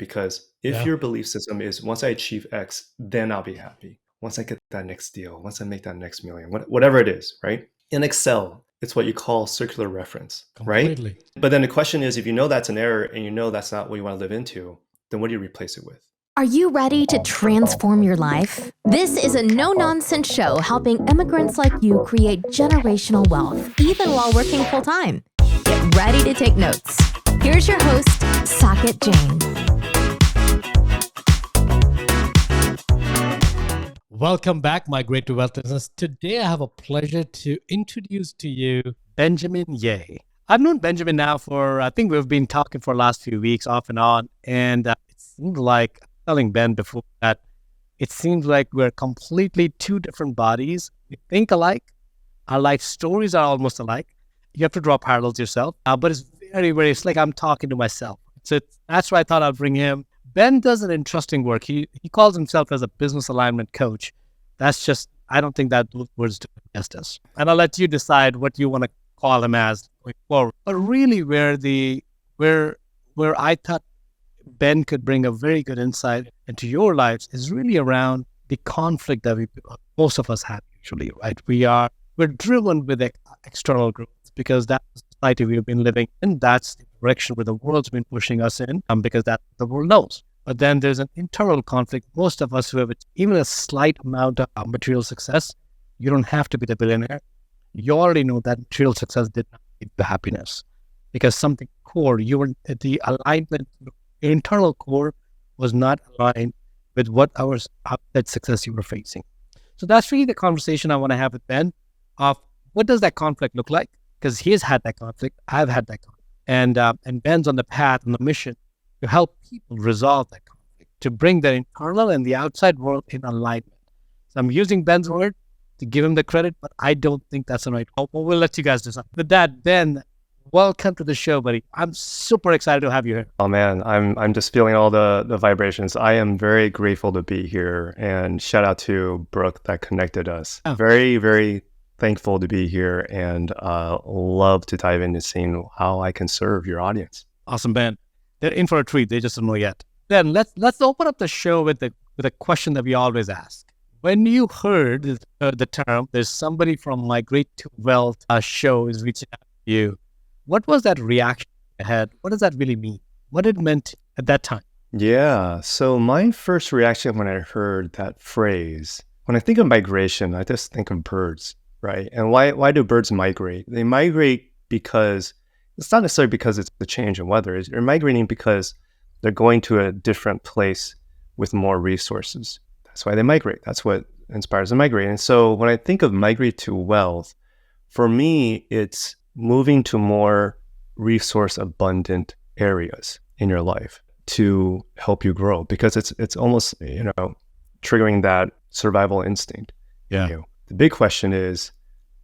because if your belief system is once I achieve X, then I'll be happy. Once I get that next deal, once I make that next million, whatever it is, right? In Excel, it's what you call circular reference, Completely. right? But then the question is, if you know that's an error and you know that's not what you want to live into, then what do you replace it with? Are you ready to transform your life? This is a no-nonsense show helping immigrants like you create generational wealth, even while working full-time. Get ready to take notes. Here's your host, Saket Jain. Welcome back, my Great to Wealth listeners. Today, I have a pleasure to introduce to you Benjamin Yeh. I've known Benjamin now I think we've been talking for the last few weeks off and on, and it seems like telling Ben before that it seems like we're completely two different bodies. We think alike. Our life stories are almost alike. You have to draw parallels yourself, but it's it's like I'm talking to myself. So that's why I thought I'd bring him. Ben does an interesting work. He calls himself as a business alignment coach. That's just, I don't think that those words do justice. And I'll let you decide what you want to call him as going forward. But really where I thought Ben could bring a very good insight into your lives is really around the conflict that most of us have usually, right? We're driven with external growth because that's the society we've been living in. That's the direction where the world's been pushing us in, because that the world knows. But then there's an internal conflict. Most of us who have even a slight amount of material success, you don't have to be the billionaire. You already know that material success did not give the happiness because something core, the alignment, internal core was not aligned with what outside success you were facing. So that's really the conversation I want to have with Ben of what does that conflict look like? Because he has had that conflict, I've had that conflict. And Ben's on the path and the mission to help people resolve that conflict, to bring the internal and the outside world in alignment. So I'm using Ben's word to give him the credit, but I don't think that's the right. Well, we'll let you guys decide. With that, Ben, welcome to the show, buddy. I'm super excited to have you here. Oh man, I'm just feeling all the vibrations. I am very grateful to be here, and shout out to Brooke that connected us. Oh. Very, very thankful to be here, and love to dive into seeing how I can serve your audience. Awesome, Ben. They're in for a treat. They just don't know yet. Then let's open up the show with a question that we always ask. When you heard the term, there's somebody from my Great to Wealth show is reaching out to you, what was that reaction you had? What does that really mean? What it meant at that time? Yeah. So my first reaction when I heard that phrase, when I think of migration, I just think of birds, right? And why do birds migrate? They migrate because it's not necessarily because it's the change in weather. They're migrating because they're going to a different place with more resources. That's why they migrate. That's what inspires them to migrate. And so when I think of migrate to wealth, for me, it's moving to more resource abundant areas in your life to help you grow, because it's almost, triggering that survival instinct. Yeah. The big question is,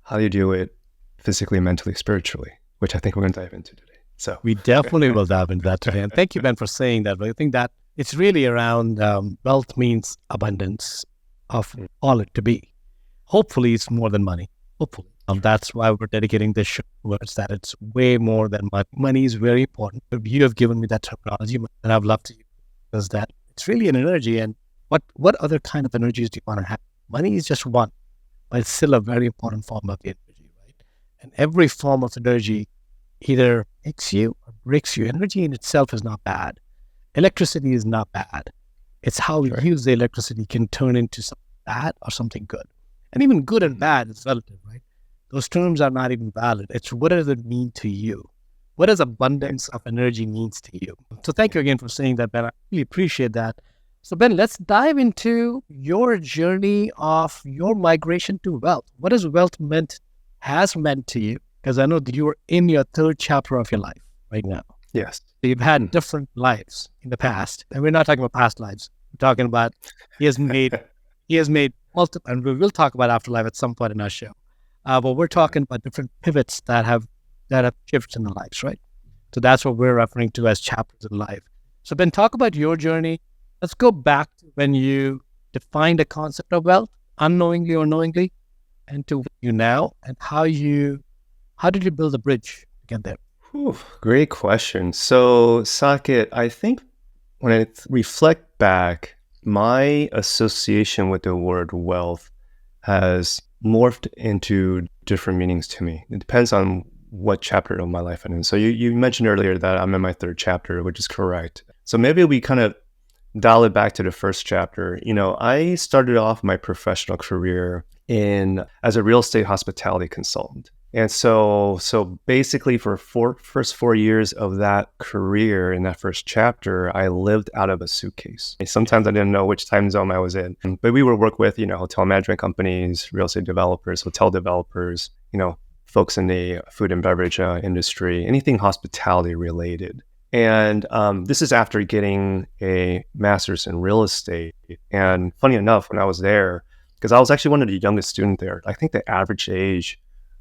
how do you do it physically, mentally, spiritually, which I think we're going to dive into today. So we definitely will dive into that today. And thank you, Ben, for saying that. But I think that it's really around wealth means abundance of all it to be. Hopefully, it's more than money. Hopefully. That's why we're dedicating this show towards that. It's way more than money. Money is very important. You have given me that terminology, and I've loved to use it because that it's really an energy. And what other kind of energies do you want to have? Money is just one, but it's still a very important form of the energy, right? And every form of energy either makes you or breaks you. Energy in itself is not bad. Electricity is not bad. It's how we use the electricity can turn into something bad or something good. And even good and bad is relative, right? Those terms are not even valid. It's what does it mean to you? What does abundance of energy means to you? So thank you again for saying that, Ben. I really appreciate that. So Ben, let's dive into your journey of your migration to wealth. What has wealth has meant to you? Because I know that you are in your third chapter of your life right now. Yes. So you've had different lives in the past. And we're not talking about past lives. We're talking about he has made multiple, and we will talk about afterlife at some point in our show. But we're talking about different pivots that have shifts in the lives, right? So that's what we're referring to as chapters in life. So Ben, talk about your journey. Let's go back to when you defined the concept of wealth, unknowingly or knowingly, and to you now, and how did you build a bridge to get there? Great question. So Saket, I think when I reflect back, my association with the word wealth has morphed into different meanings to me. It depends on what chapter of my life I'm in. So you mentioned earlier that I'm in my third chapter, which is correct. So maybe we kind of dial it back to the first chapter. I started off my professional career as a real estate hospitality consultant. And so basically for first 4 years of that career in that first chapter, I lived out of a suitcase. Sometimes I didn't know which time zone I was in, but we would work with, hotel management companies, real estate developers, hotel developers, folks in the food and beverage industry, anything hospitality related. And this is after getting a master's in real estate. And funny enough, when I was there, because I was actually one of the youngest students there, I think the average age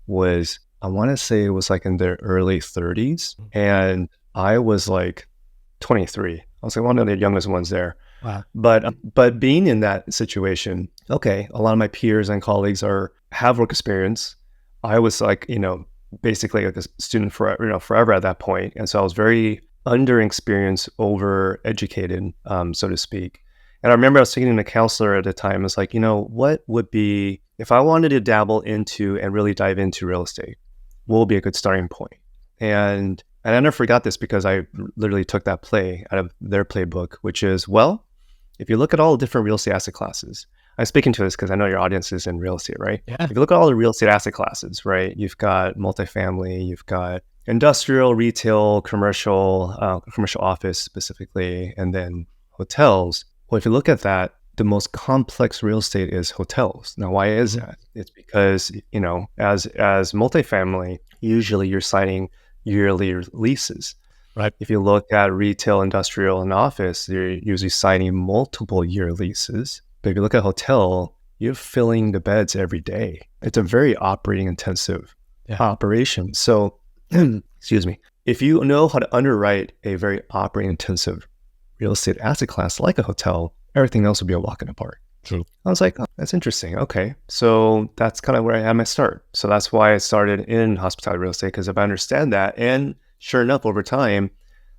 was, I want to say it was like in their early 30s. And I was like 23. I was like one of the youngest ones there. Wow. But being in that situation, okay, a lot of my peers and colleagues have work experience. I was like, basically like a student forever at that point. And so I was very underexperienced, over-educated, so to speak. And I remember I was speaking to a counselor at the time. It's like, what would be, if I wanted to dabble into and really dive into real estate, what would be a good starting point? And I never forgot this because I literally took that play out of their playbook, which is, well, if you look at all the different real estate asset classes, I'm speaking to this because I know your audience is in real estate, right? Yeah. If you look at all the real estate asset classes, right, you've got multifamily, you've got industrial, retail, commercial office specifically, and then hotels. Well, if you look at that, the most complex real estate is hotels. Now, why is that? It's because, as multifamily, usually you're signing yearly leases. Right. If you look at retail, industrial, and office, you're usually signing multiple year leases. But if you look at hotel, you're filling the beds every day. It's a very operating intensive operation. So, excuse me, if you know how to underwrite a very operating intensive real estate asset class like a hotel, everything else would be a walk in the park. True. I was like, oh, that's interesting. Okay. So that's kind of where I had my start. So that's why I started in hospitality real estate, because if I understand that, and sure enough, over time,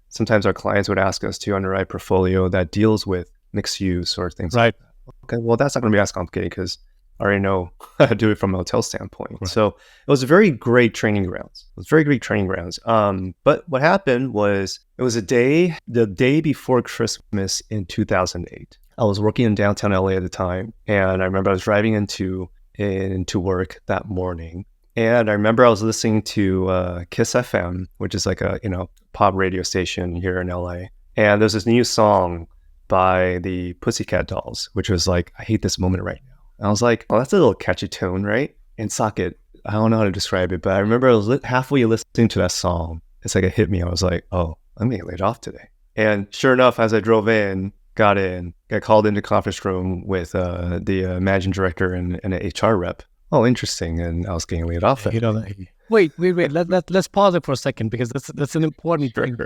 sometimes our clients would ask us to underwrite a portfolio that deals with mixed use or things like that. Okay, well, that's not going to be as complicated because I already know how to do it from a hotel standpoint. Right. So it was a very great training grounds. But what happened was, it was the day before Christmas in 2008. I was working in downtown LA at the time, and I remember I was driving into work that morning, and I remember I was listening to Kiss FM, which is like a pop radio station here in LA, and there's this new song by the Pussycat Dolls, which was like, I hate this moment right now. And I was like, oh, that's a little catchy tune, right? And Saket, I don't know how to describe it, but I remember I was halfway listening to that song. It's like it hit me. I was like, oh, I'm getting laid off today. And sure enough, as I drove in, got called into conference room with the managing director and an HR rep. Oh, interesting. And I was getting laid off. Wait. Let's pause it for a second, because that's an important thing.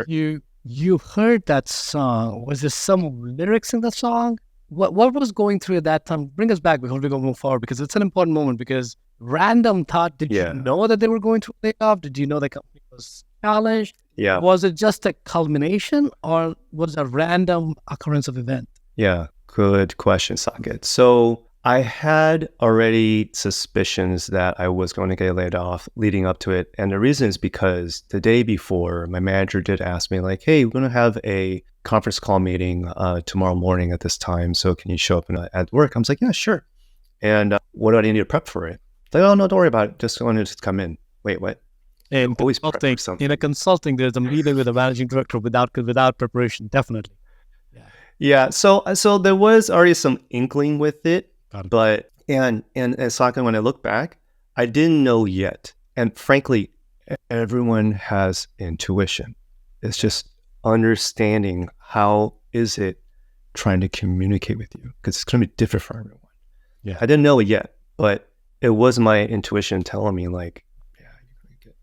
You heard that song. Was there some lyrics in the song? What was going through at that time? Bring us back before we go move forward, because it's an important moment. Because random thought, did you know that they were going through a layoff? Did you know the company was challenged? Yeah. Was it just a culmination, or was it a random occurrence of event? Yeah, good question, Saket. So I had already suspicions that I was going to get laid off leading up to it. And the reason is because the day before, my manager did ask me like, hey, we're going to have a conference call meeting tomorrow morning at this time. So can you show up at work? I was like, yeah, sure. And what do I need to prep for it? Like, oh, no, don't worry about it. Just come in. Wait, what? In consulting, there's a meeting with the managing director without preparation, definitely. Yeah. So there was already some inkling with it. But and Saket, when I look back, I didn't know yet. And frankly, everyone has intuition. It's just understanding how is it trying to communicate with you, because it's going to be different for everyone. Yeah, I didn't know it yet, but it was my intuition telling me like, yeah, you're going to get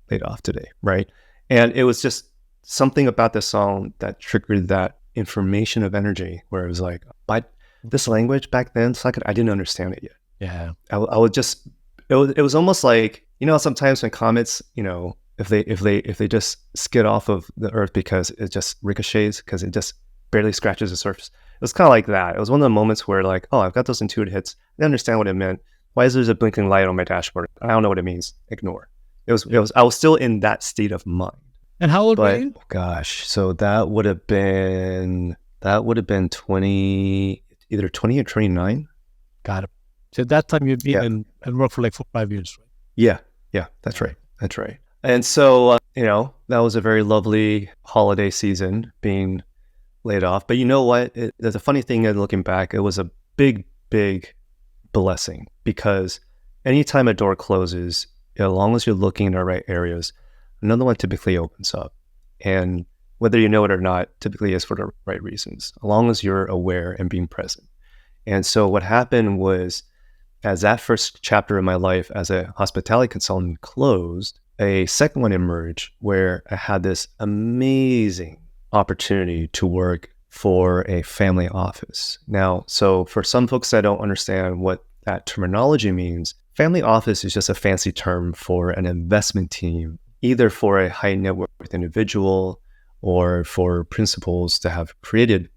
laid off today, right? And it was just something about the song that triggered that information of energy, where it was like, but this language back then, I didn't understand it yet. Yeah, I would just, it was almost like, sometimes when comets, if they just skid off of the earth because it just ricochets, because it just barely scratches the surface. It was kind of like that. It was one of the moments where like, oh, I've got those intuitive hits. I understand what it meant. Why is there a blinking light on my dashboard? I don't know what it means. Ignore. I was still in that state of mind. And how old were But you? gosh, so that would have been 20, either 20 or 29. Got it. So at that time you'd been Yeah. in work for like 4 or 5 years, right? Yeah, that's right. That's right. And so, that was a very lovely holiday season being laid off. But you know what? The funny thing is, looking back, it was a big, big blessing, because anytime a door closes, as long as you're looking in the right areas, another one typically opens up. And whether you know it or not, typically is for the right reasons, as long as you're aware and being present. And so what happened was, as that first chapter of my life as a hospitality consultant closed, a second one emerged where I had this amazing opportunity to work for a family office. Now, so for some folks that don't understand what that terminology means, family office is just a fancy term for an investment team, either for a high net worth individual or for principals to have created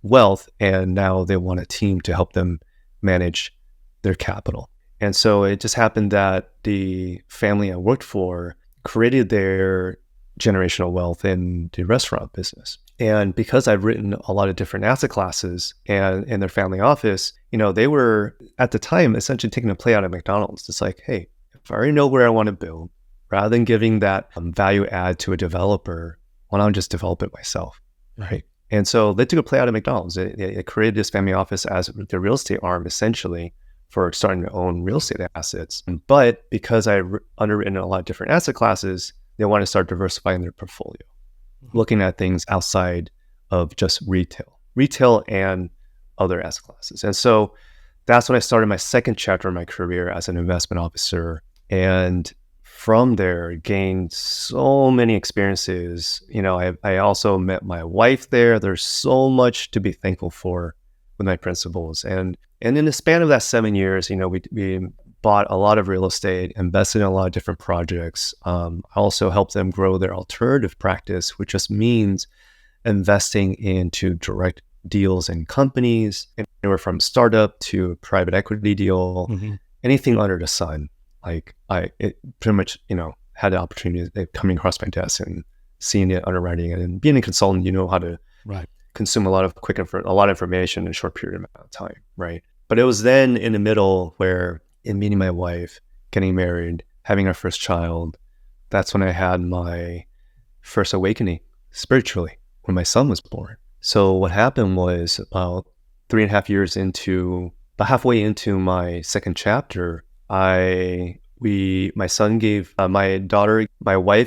wealth, and now they want a team to help them manage their capital. And so it just happened that the family I worked for created their generational wealth in the restaurant business. And because I've written a lot of different asset classes and in their family office, they were at the time essentially taking a play out of McDonald's. It's like, hey, if I already know where I want to build, rather than giving that value add to a developer, why don't I just develop it myself, right? And so they took a play out of McDonald's. They created this family office as their real estate arm, essentially, for starting to own real estate assets. But because I underwritten a lot of different asset classes, they want to start diversifying their portfolio, looking at things outside of just retail and other asset classes. And so that's when I started my second chapter of my career as an investment officer. And from there, gained so many experiences. I also met my wife there. There's so much to be thankful for with my principals. And in the span of that 7 years, we bought a lot of real estate, invested in a lot of different projects. I also helped them grow their alternative practice, which just means investing into direct deals in companies, anywhere from startup to private equity deal, anything under the sun. Like it pretty much, had the opportunity of coming across my desk and seeing it, underwriting it, and being a consultant, you know how to consume a lot of information in a short period of time, right? But it was then in the middle where, in meeting my wife, getting married, having our first child, that's when I had my first awakening spiritually, when my son was born. So what happened was about 3.5 years into, about halfway into my second chapter, my wife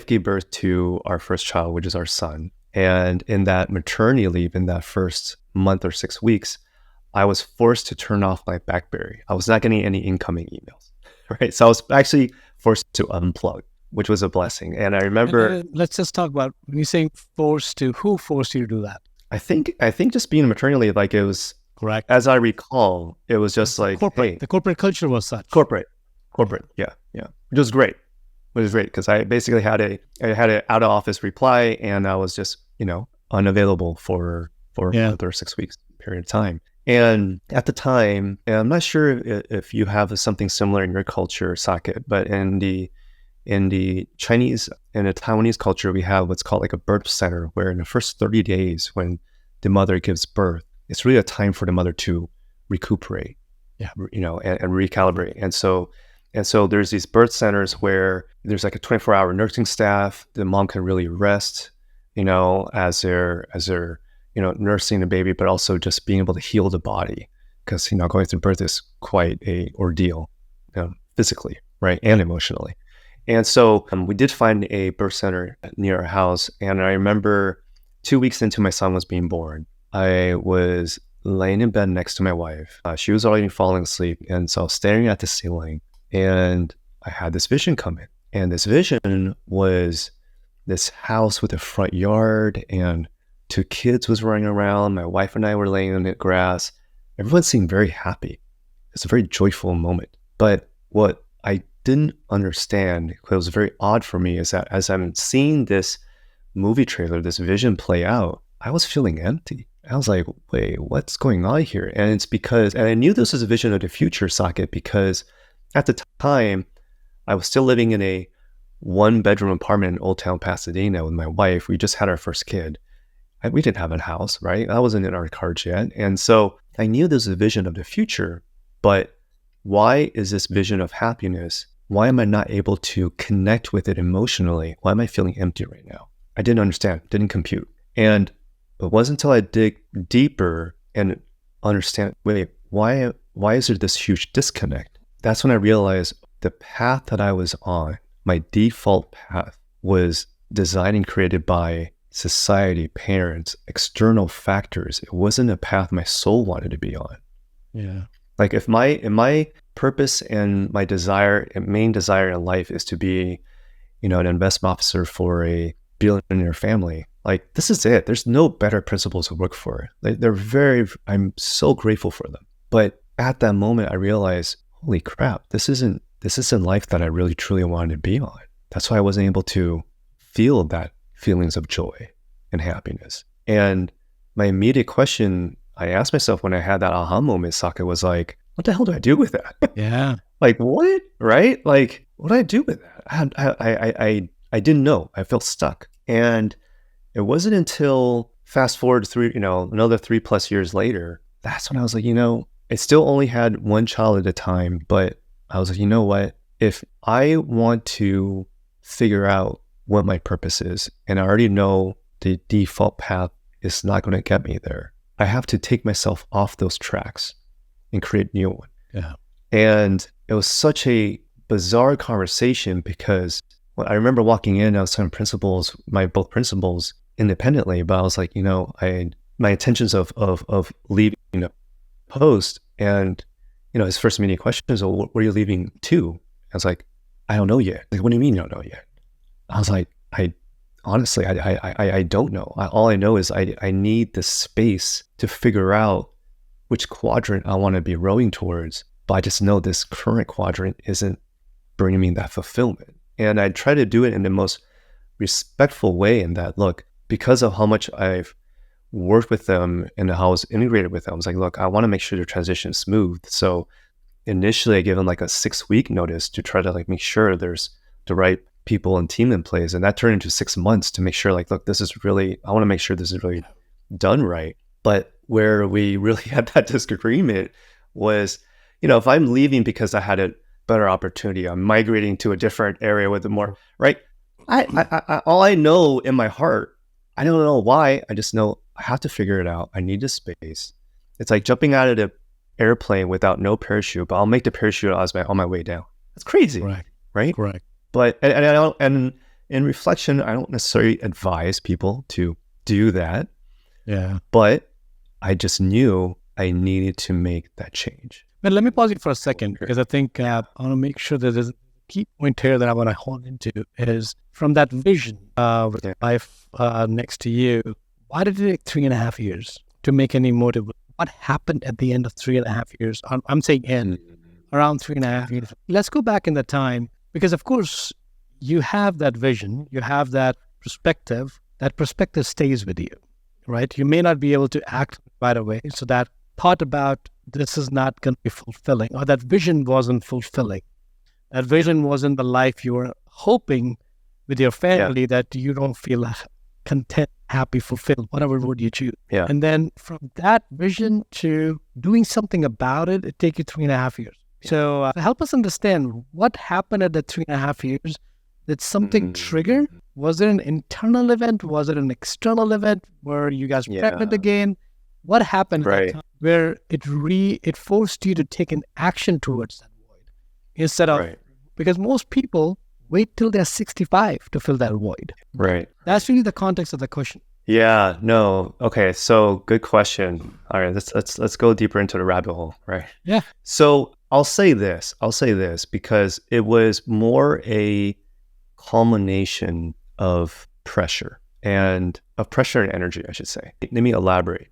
gave birth to our first child, which is our son. And in that maternity leave, in that first month or 6 weeks, I was forced to turn off my BlackBerry. I was not getting any incoming emails, right? So I was actually forced to unplug, which was a blessing. And I remember... let's just talk about, when you're saying forced to, who forced you to do that? I think just being a maternity leave, like it was... Correct. As I recall, it was just like... corporate. Hey, the corporate culture was such. Corporate. Yeah. Which was great. Because I basically had an out of office reply, and I was just, unavailable for a month or 6 weeks period of time. And at the time, and I'm not sure if you have something similar in your culture, Saket, but in the Chinese and the Taiwanese culture, we have what's called like a birth center, where in the first 30 days when the mother gives birth, it's really a time for the mother to recuperate, and recalibrate. And so there's these birth centers where there's like a 24-hour nursing staff. The mom can really rest, as they're nursing the baby, but also just being able to heal the body, because going through birth is quite a ordeal, physically, right, and emotionally. And so we did find a birth center near our house, and I remember 2 weeks into my son was being born, I was laying in bed next to my wife. She was already falling asleep, and so I was staring at the ceiling, and I had this vision come in, and this vision was this house with a front yard, and 2 kids was running around. My wife and I were laying in the grass. Everyone seemed very happy. It's a very joyful moment. But what I didn't understand, what was very odd for me, is that as I'm seeing this movie trailer, this vision play out, I was feeling empty. I was like, wait, what's going on here? And it's because, and I knew this was a vision of the future, Saket, because at the time, I was still living in a 1-bedroom apartment in Old Town Pasadena with my wife. We just had our first kid. We didn't have a house, right? That wasn't in our cards yet. And so I knew this was a vision of the future, but why is this vision of happiness? Why am I not able to connect with it emotionally? Why am I feeling empty right now? I didn't understand, didn't compute. And it wasn't until I dig deeper and understand, wait, why is there this huge disconnect? That's when I realized the path that I was on, my default path, was designed and created by society, parents, external factors. It wasn't a path my soul wanted to be on. Yeah. Like if my purpose and my desire, and main desire in life is to be, an investment officer for a billionaire family, like this is it. There's no better principles to work for. I'm so grateful for them. But at that moment, I realized, holy crap, this isn't life that I really truly wanted to be on. That's why I wasn't able to feel that feelings of joy and happiness. And my immediate question I asked myself when I had that aha moment, Saket, was like, what the hell do I do with that? Yeah. Like what? Right? Like what do I do with that? I didn't know. I felt stuck. And it wasn't until fast forward another 3+ years later, that's when I was like, I still only had one child at a time, but I was like, you know what? If I want to figure out what my purpose is, and I already know the default path is not going to get me there, I have to take myself off those tracks and create new one. Yeah. And it was such a bizarre conversation because when I remember walking in, I was telling both principals independently, but I was like, my intentions of leaving a post, and his first immediate question is, well, where are you leaving to? I was like, I don't know yet. Like, what do you mean you don't know yet? I was like, I honestly don't know. All I know is I need the space to figure out which quadrant I want to be rowing towards, but I just know this current quadrant isn't bringing me that fulfillment. And I try to do it in the most respectful way, in that, look, because of how much I've worked with them and how I was integrated with them, I was like, look, I want to make sure the transition is smooth. So initially I gave them like a 6-week notice to try to make sure there's the right people and team in place. And that turned into 6 months to make sure, look, I want to make sure this is really done right. But where we really had that disagreement was, if I'm leaving because I had a better opportunity, I'm migrating to a different area with more, right? I all I know in my heart, I don't know why, I just know I have to figure it out. I need the space. It's like jumping out of the airplane without no parachute, but I'll make the parachute on my way down. That's crazy, right? Correct. But and in reflection, I don't necessarily advise people to do that. Yeah. But I just knew I needed to make that change. But let me pause you for a second, because I think I want to make sure that there's a key point here that I want to hone into is from that vision with life next to you. Why did it take 3.5 years to make any motive? What happened at the end of 3.5 years? I'm saying around 3.5 years. Let's go back in the time, because of course you have that vision, you have that perspective. That perspective stays with you, right? You may not be able to act right away. So that thought about this is not going to be fulfilling, or that vision wasn't fulfilling. That vision wasn't the life you were hoping with your family, that you don't feel content, happy, fulfilled, whatever word you choose. Yeah. And then from that vision to doing something about it, it takes you 3.5 years. Yeah. So help us understand what happened at the 3.5 years. Did something trigger? Was it an internal event? Was it an external event? Were you guys pregnant again? What happened at that time where it forced you to take an action towards that void instead of, because most people wait till they're 65 to fill that void. Right. That's really the context of the question. Yeah, no. Okay. So good question. All right. Let's go deeper into the rabbit hole. Right. Yeah. So I'll say this because it was more a culmination of pressure and energy, I should say. Let me elaborate.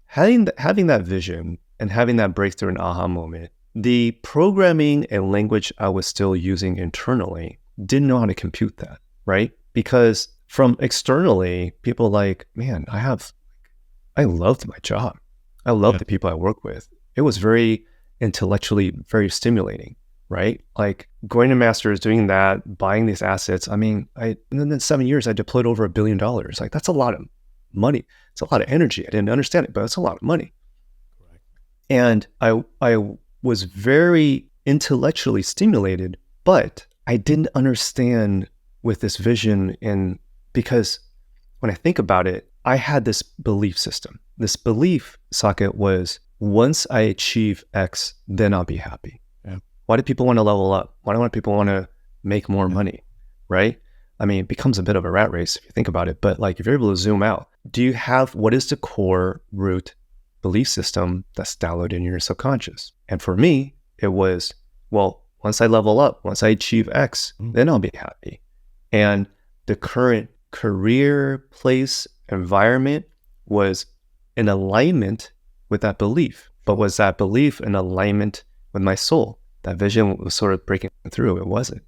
Having that vision and having that breakthrough and aha moment, the programming and language I was still using internally didn't know how to compute that, right? Because from externally, people like, man, I have I loved my job. I loved the people I work with. It was very intellectually very stimulating, right? Like going to masters, doing that, buying these assets. I mean, and then in 7 years, I deployed over $1 billion. Like that's a lot of money. It's a lot of energy. I didn't understand it, but it's a lot of money. Correct. And I was very intellectually stimulated, but I didn't understand with this vision. And because when I think about it, I had this belief system. This belief, Saket, was once I achieve X, then I'll be happy. Yeah. Why do people want to level up? Why do people want to make more money, right? I mean, it becomes a bit of a rat race if you think about it. But like, if you're able to zoom out, do you have what is the core root belief system that's downloaded in your subconscious? And for me, it was, well, once I level up, once I achieve X, then I'll be happy. And the current career, place, environment was in alignment with that belief. But was that belief in alignment with my soul? That vision was sort of breaking through. It wasn't.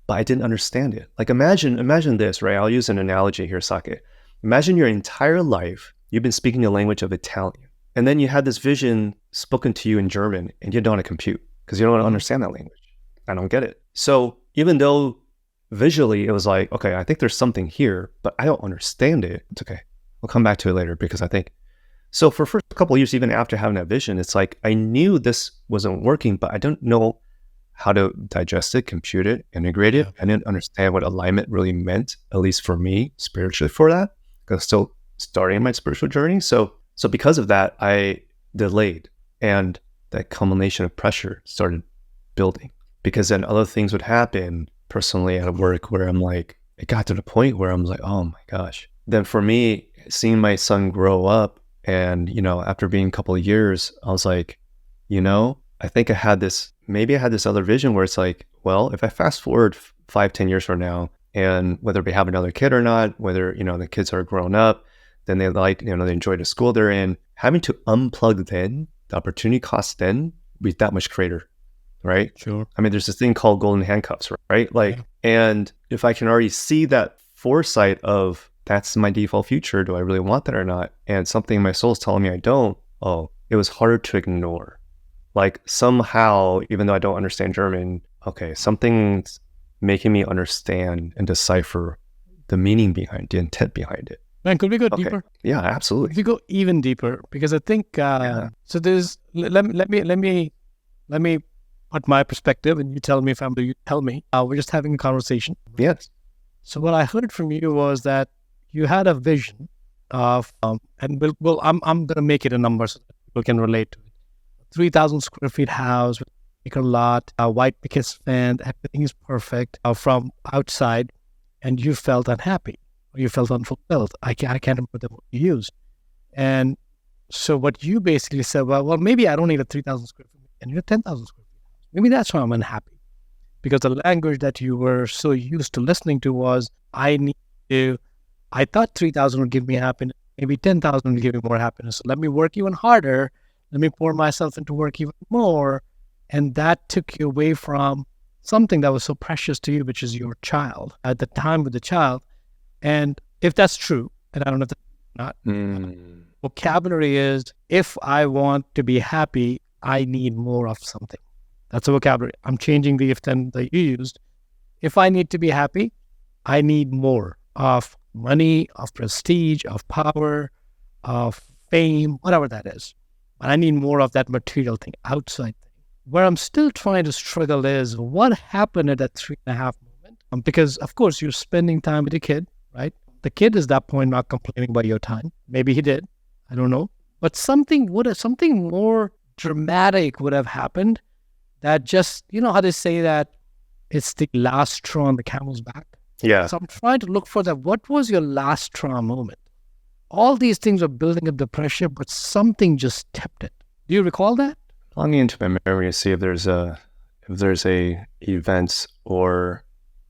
But I didn't understand it. Like imagine this, right? I'll use an analogy here, Saket. Imagine your entire life, you've been speaking the language of Italian. And then you had this vision spoken to you in German and you don't want to compute because you don't understand that language. I don't get it. So even though visually it was like, okay, I think there's something here, but I don't understand it. It's okay. We'll come back to it later because I think, so for first couple of years, even after having that vision, it's like, I knew this wasn't working, but I don't know how to digest it, compute it, integrate it. I didn't understand what alignment really meant, at least for me, spiritually for that, because I was still starting my spiritual journey. So because of that, I delayed, and that culmination of pressure started building, because then other things would happen personally at work where I'm like, it got to the point where I'm like, oh my gosh. Then for me, seeing my son grow up, and, after being a couple of years, I was like, I think I had this other vision where it's like, well, if I fast forward 5-10 years from now, and whether we have another kid or not, whether, the kids are grown up, then they they enjoy the school they're in, having to unplug then, the opportunity cost then be that much greater, right? Sure. I mean, there's this thing called golden handcuffs, right? And if I can already see that foresight of that's my default future, do I really want that or not? And something my soul's telling me I don't, it was harder to ignore. Like somehow, even though I don't understand German, okay, something's making me understand and decipher the meaning behind, the intent behind it. Man, could we go deeper? Yeah, absolutely. If we go even deeper, because I think so. There's let me put my perspective, and you tell me if I'm. You tell me. We're just having a conversation. Yes. So what I heard from you was that you had a vision of, and I'm gonna make it a number so that people can relate to it. 3,000 square feet house with a acre lot, a white picket fence, everything is perfect from outside, and you felt unhappy. You felt unfulfilled. I can't remember the word you used. And so what you basically said, well, maybe I don't need a 3,000 square feet, I need a 10,000 square feet. Maybe that's why I'm unhappy. Because the language that you were so used to listening to was, I thought 3,000 would give me happiness. Maybe 10,000 would give me more happiness. So let me work even harder. Let me pour myself into work even more. And that took you away from something that was so precious to you, which is your child, at the time with the child. And if that's true, and I don't know if that's not, vocabulary is, if I want to be happy, I need more of something. That's a vocabulary. I'm changing the if then that you used. If I need to be happy, I need more of money, of prestige, of power, of fame, whatever that is. And I need more of that material thing, outside thing. Where I'm still trying to struggle is what happened at that 3.5 moment. Because, of course, you're spending time with the kid, right? The kid is at that point not complaining about your time. Maybe he did. I don't know. But something more dramatic would have happened that just, how they say that it's the last straw on the camel's back? Yeah. So I'm trying to look for that. What was your last straw moment? All these things are building up the pressure, but something just tipped it. Do you recall that? Longing into my memory to see if there's a events, or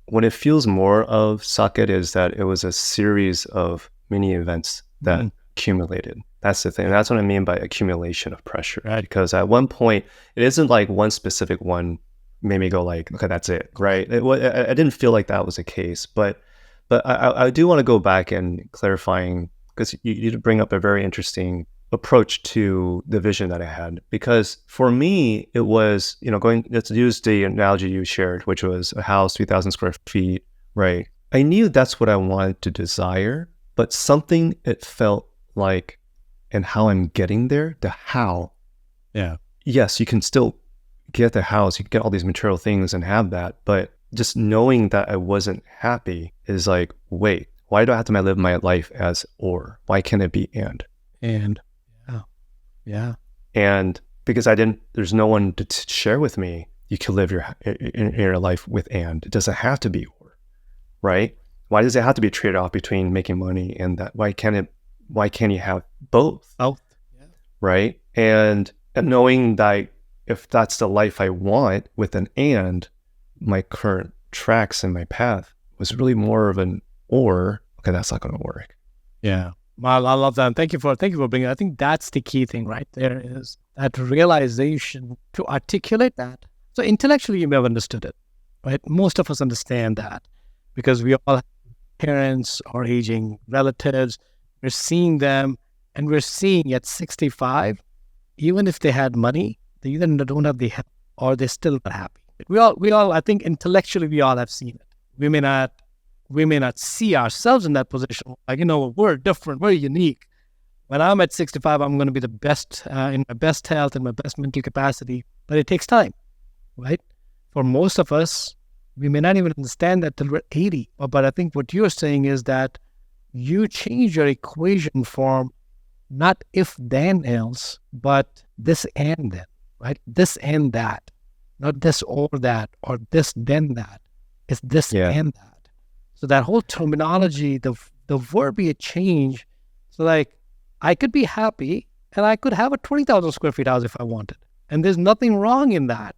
what it feels more of, Saket, is that it was a series of mini events that accumulated. That's the thing. That's what I mean by accumulation of pressure. Right. Because at one point, it isn't like one specific one made me go like, okay, that's it, right? I didn't feel like that was the case, but I do want to go back and clarifying because you did bring up a very interesting approach to the vision that I had. Because for me, it was, let's use the analogy you shared, which was a house, 3,000 square feet, right? I knew that's what I wanted to desire, but something it felt like, and how I'm getting there, the how. Yeah. Yes, you can still get the house, you can get all these material things and have that, but just knowing that I wasn't happy is like, wait, why do I have to live my life as or? Why can't it be and? And yeah. And because there's no one to share with me, you can live your life with and. It doesn't have to be or, right? Why does it have to be a trade-off between making money and that? Why can't you have both? Both. Yeah. Right? And knowing that if that's the life I want with an and, my current tracks and my path was really more of an or, okay, that's not going to work. Yeah. Well, I love that. And thank you for bringing it. I think that's the key thing right there, is that realization to articulate that. So intellectually, you may have understood it, right? Most of us understand that because we all have parents or aging relatives. We're seeing them, and we're seeing at 65, even if they had money, they either don't have the help or they're still not happy. We all, I think intellectually, we all have seen it. We may not see ourselves in that position. Like, we're different, we're unique. When I'm at 65, I'm going to be the best in my best health and my best mental capacity, but it takes time, right? For most of us, we may not even understand that till we're 80. But I think what you're saying is that you change your equation from not if then else, but this and then, right? This and that, not this or that, or this then that. It's this and that. So that whole terminology, the verbiage change. So like, I could be happy and I could have a 20,000 square feet house if I wanted. And there's nothing wrong in that,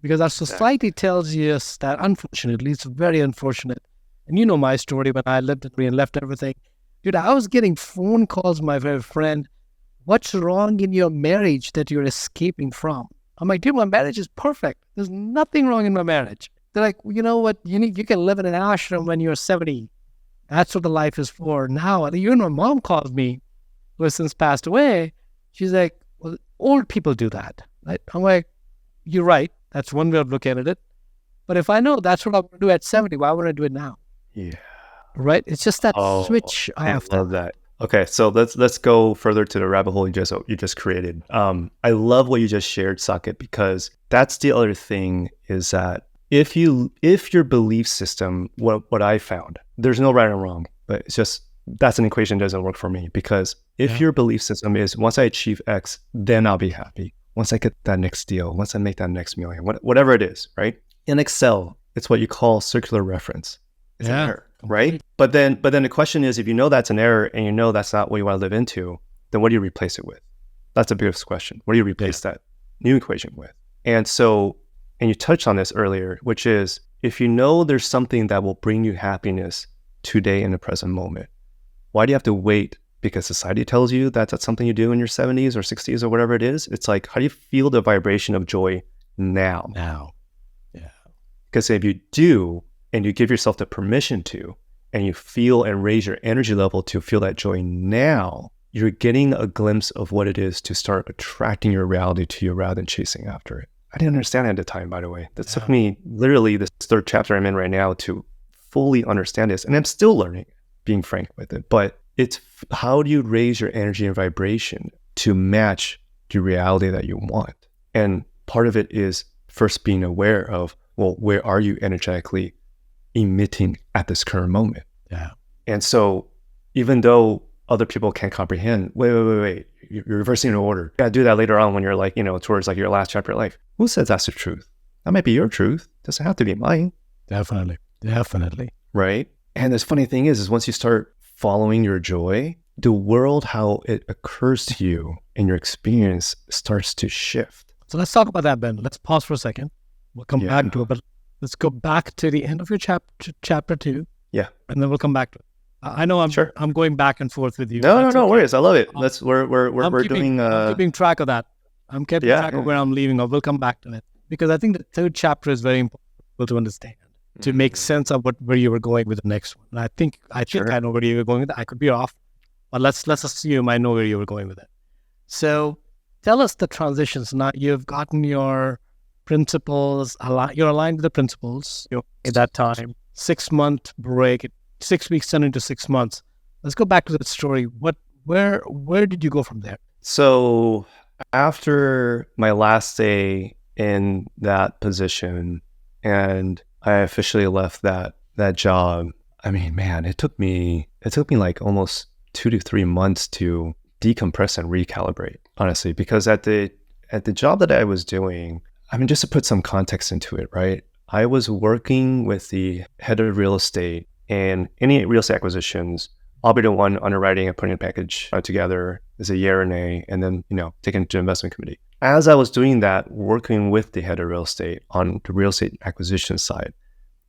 because our society tells us that, unfortunately, it's very unfortunate. And you know my story when I lived in Korea and left everything. Dude, I was getting phone calls, my very friend, what's wrong in your marriage that you're escaping from? I'm like, dude, my marriage is perfect. There's nothing wrong in my marriage. They're like, you know what? You can live in an ashram when you're 70. That's what the life is for. Now, even my mom calls me, who has since passed away. She's like, well, old people do that. Right? I'm like, you're right. That's one way of looking at it. But if I know that's what I'm going to do at 70, why would I do it now? Yeah. Right? It's just that switch I have to. Love that. Okay, so let's go further to the rabbit hole you just created. I love what you just shared, Saket, because that's the other thing, is that if your belief system, what I found, there's no right or wrong, but it's just that's an equation that doesn't work for me, because if your belief system is once I achieve X, then I'll be happy. Once I get that next deal, once I make that next million, whatever it is, right? In Excel, it's what you call circular reference. It's an error, right? But then the question is, if you know that's an error and you know that's not what you want to live into, then what do you replace it with? That's the biggest question. What do you replace that new equation with? And you touched on this earlier, which is, if you know there's something that will bring you happiness today in the present moment, why do you have to wait because society tells you that that's something you do in your 70s or 60s or whatever it is? It's like, how do you feel the vibration of joy now? Yeah. Because if you do, and you give yourself the permission to, and you feel and raise your energy level to feel that joy now, you're getting a glimpse of what it is to start attracting your reality to you rather than chasing after it. I didn't understand it at the time, by the way. That took me literally this third chapter I'm in right now to fully understand this. And I'm still learning, being frank with it. But it's how do you raise your energy and vibration to match the reality that you want? And part of it is first being aware of, well, where are you energetically emitting at this current moment? Yeah. And so even though other people can't comprehend, wait, you're reversing the order. You gotta do that later on when you're like, towards like your last chapter of life. Who says that's the truth? That might be your truth. It doesn't have to be mine. Definitely. Right? And the funny thing is once you start following your joy, the world, how it occurs to you and your experience starts to shift. So let's talk about that, Ben. Let's pause for a second. We'll come back to it, but let's go back to the end of your chapter 2. Yeah. And then we'll come back to it. I know I'm going back and forth with you. No worries. I love it. We're keeping track of that. I'm keeping track of where I'm leaving, or we'll come back to it. Because I think the third chapter is very important to understand, to make sense of where you were going with the next one. And I think I know where you were going with that. I could be off. But let's assume I know where you were going with it. So tell us the transitions. Now you've gotten your principles, you're aligned with the principles at that time. 6-month break, 6 weeks turned into 6 months. Let's go back to the story. Where did you go from there? So after my last day in that position and I officially left that job, I mean, man, it took me like almost 2 to 3 months to decompress and recalibrate, honestly, because at the job that I was doing, I mean, just to put some context into it, right? I was working with the head of real estate, and any real estate acquisitions, I'll be the one underwriting and putting a package together as a year and and then, taking it to investment committee. As I was doing that, working with the head of real estate on the real estate acquisition side,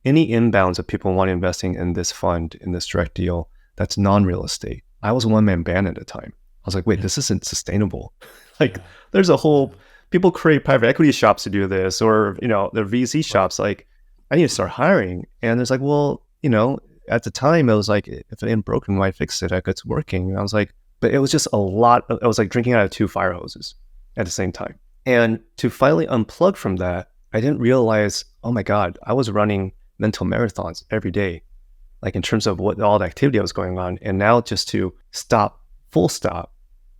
any inbounds of people wanting investing in this fund, in this direct deal, that's non-real estate, I was a one-man band at the time. I was like, wait, this isn't sustainable. Like, there's a whole, people create private equity shops to do this, or, their VC shops. Like, I need to start hiring. And it's like, well, at the time, it was like, if it ain't broken, why fix it? Like, it's working. And I was like, but it was just a lot. I was like drinking out of 2 fire hoses at the same time. And to finally unplug from that, I didn't realize, oh my God, I was running mental marathons every day, like in terms of what all the activity that was going on. And now just to stop, full stop,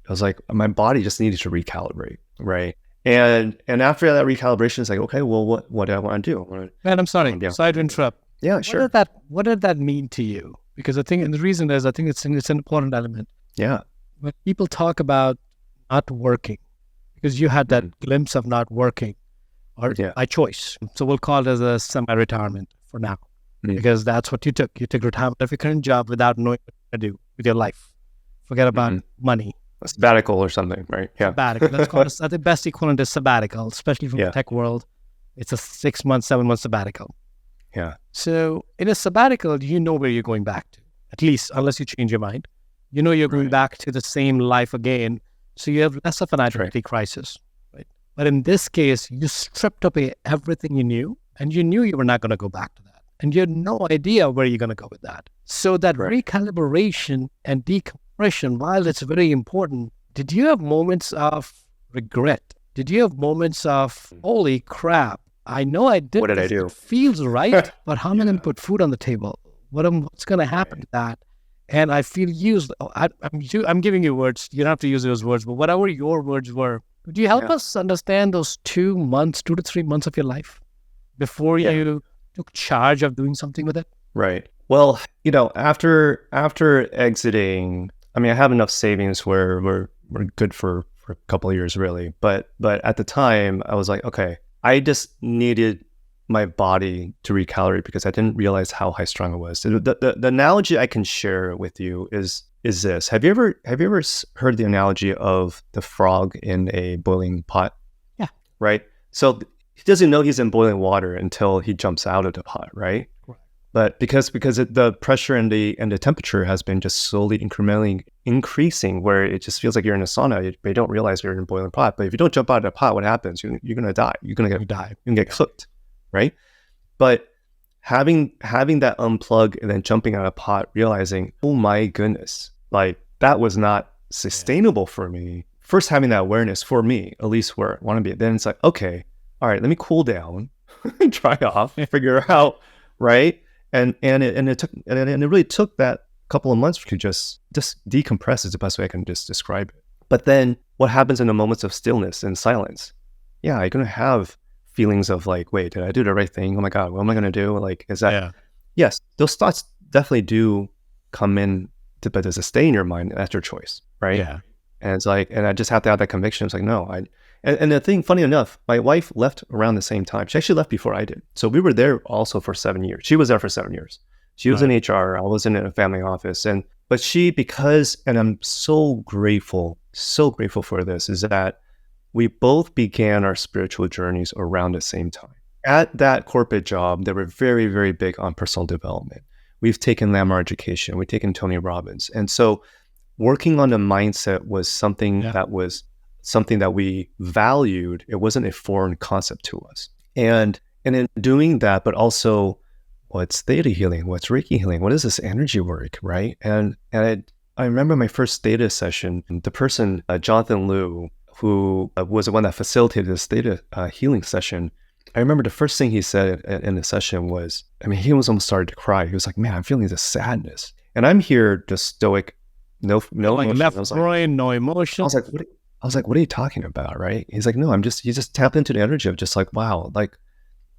I was like, my body just needed to recalibrate, right? And after that recalibration, it's like, okay, well, what do I want to do? Man, I'm sorry. Sorry to interrupt. Yeah, sure. What did that mean to you? Because I think, and the reason is, I think it's an important element. Yeah. When people talk about not working, because you had that glimpse of not working, or by choice. So we'll call it as a semi-retirement for now, because that's what you took. You took retirement of your current job without knowing what to do with your life. Forget about money. A sabbatical or something, right? Yeah. Sabbatical. Let's call it, I think best equivalent is sabbatical, especially from the tech world. It's a 6-month, 7-month sabbatical. Yeah. So in a sabbatical, you know where you're going back to, at least unless you change your mind. You know you're going back to the same life again. So you have less of an identity crisis, right? But in this case, you stripped away everything you knew, and you knew you were not going to go back to that. And you had no idea where you're going to go with that. So that recalibration and decompression, while it's very important, did you have moments of regret? Did you have moments of, holy crap, I know I did. What did I do? It feels right, but how am I going to put food on the table? What's going to happen to that? And I feel used. I'm giving you words. You don't have to use those words, but whatever your words were, could you help us understand those 2 to 3 months of your life before you took charge of doing something with it? Right. Well, after exiting, I mean, I have enough savings where we're good for a couple of years, really. But at the time, I was like, okay, I just needed my body to recalibrate because I didn't realize how high strung it was. The analogy I can share with you is this. Have you ever heard the analogy of the frog in a boiling pot? Yeah. Right? So he doesn't know he's in boiling water until he jumps out of the pot, right? But because the pressure and the temperature has been just slowly incrementally increasing, where it just feels like you're in a sauna, but you don't realize you're in a boiling pot. But if you don't jump out of the pot, what happens? You're going to die. You're going to get cooked, right? But having that unplug and then jumping out of the pot, realizing, oh my goodness, like that was not sustainable for me. First, having that awareness for me, at least where I want to be. Then it's like, okay, all right, let me cool down, dry off, figure out, right? And it really took that couple of months to just decompress is the best way I can just describe it. But then what happens in the moments of stillness and silence? Yeah, you're going to have feelings of like, wait, did I do the right thing? Oh my God, what am I going to do? Like, is that, yes, those thoughts definitely do come in, but does it stay in your mind? That's your choice, right? Yeah. And it's like, and I just have to have that conviction. It's like, no, and the thing, funny enough, my wife left around the same time. She actually left before I did. So we were there also for 7 years. She was there for 7 years. She was in HR. I was in a family office. But she, because, and I'm so grateful for this, is that we both began our spiritual journeys around the same time. At that corporate job, they were very, very big on personal development. We've taken Landmark Education. We've taken Tony Robbins. And so working on the mindset was something that we valued. It wasn't a foreign concept to us. And in doing that, but also what's theta healing, what's Reiki healing, what is this energy work, right? And I remember my first theta session, the person, Jonathan Liu, who was the one that facilitated this theta healing session. I remember the first thing he said in the session was, I mean, he was almost started to cry. He was like, man, I'm feeling this sadness. And I'm here just stoic, no Like emotion. left brain, no emotion. I was like, what are you talking about, right? He's like, no, you just tapped into the energy of just like, wow, like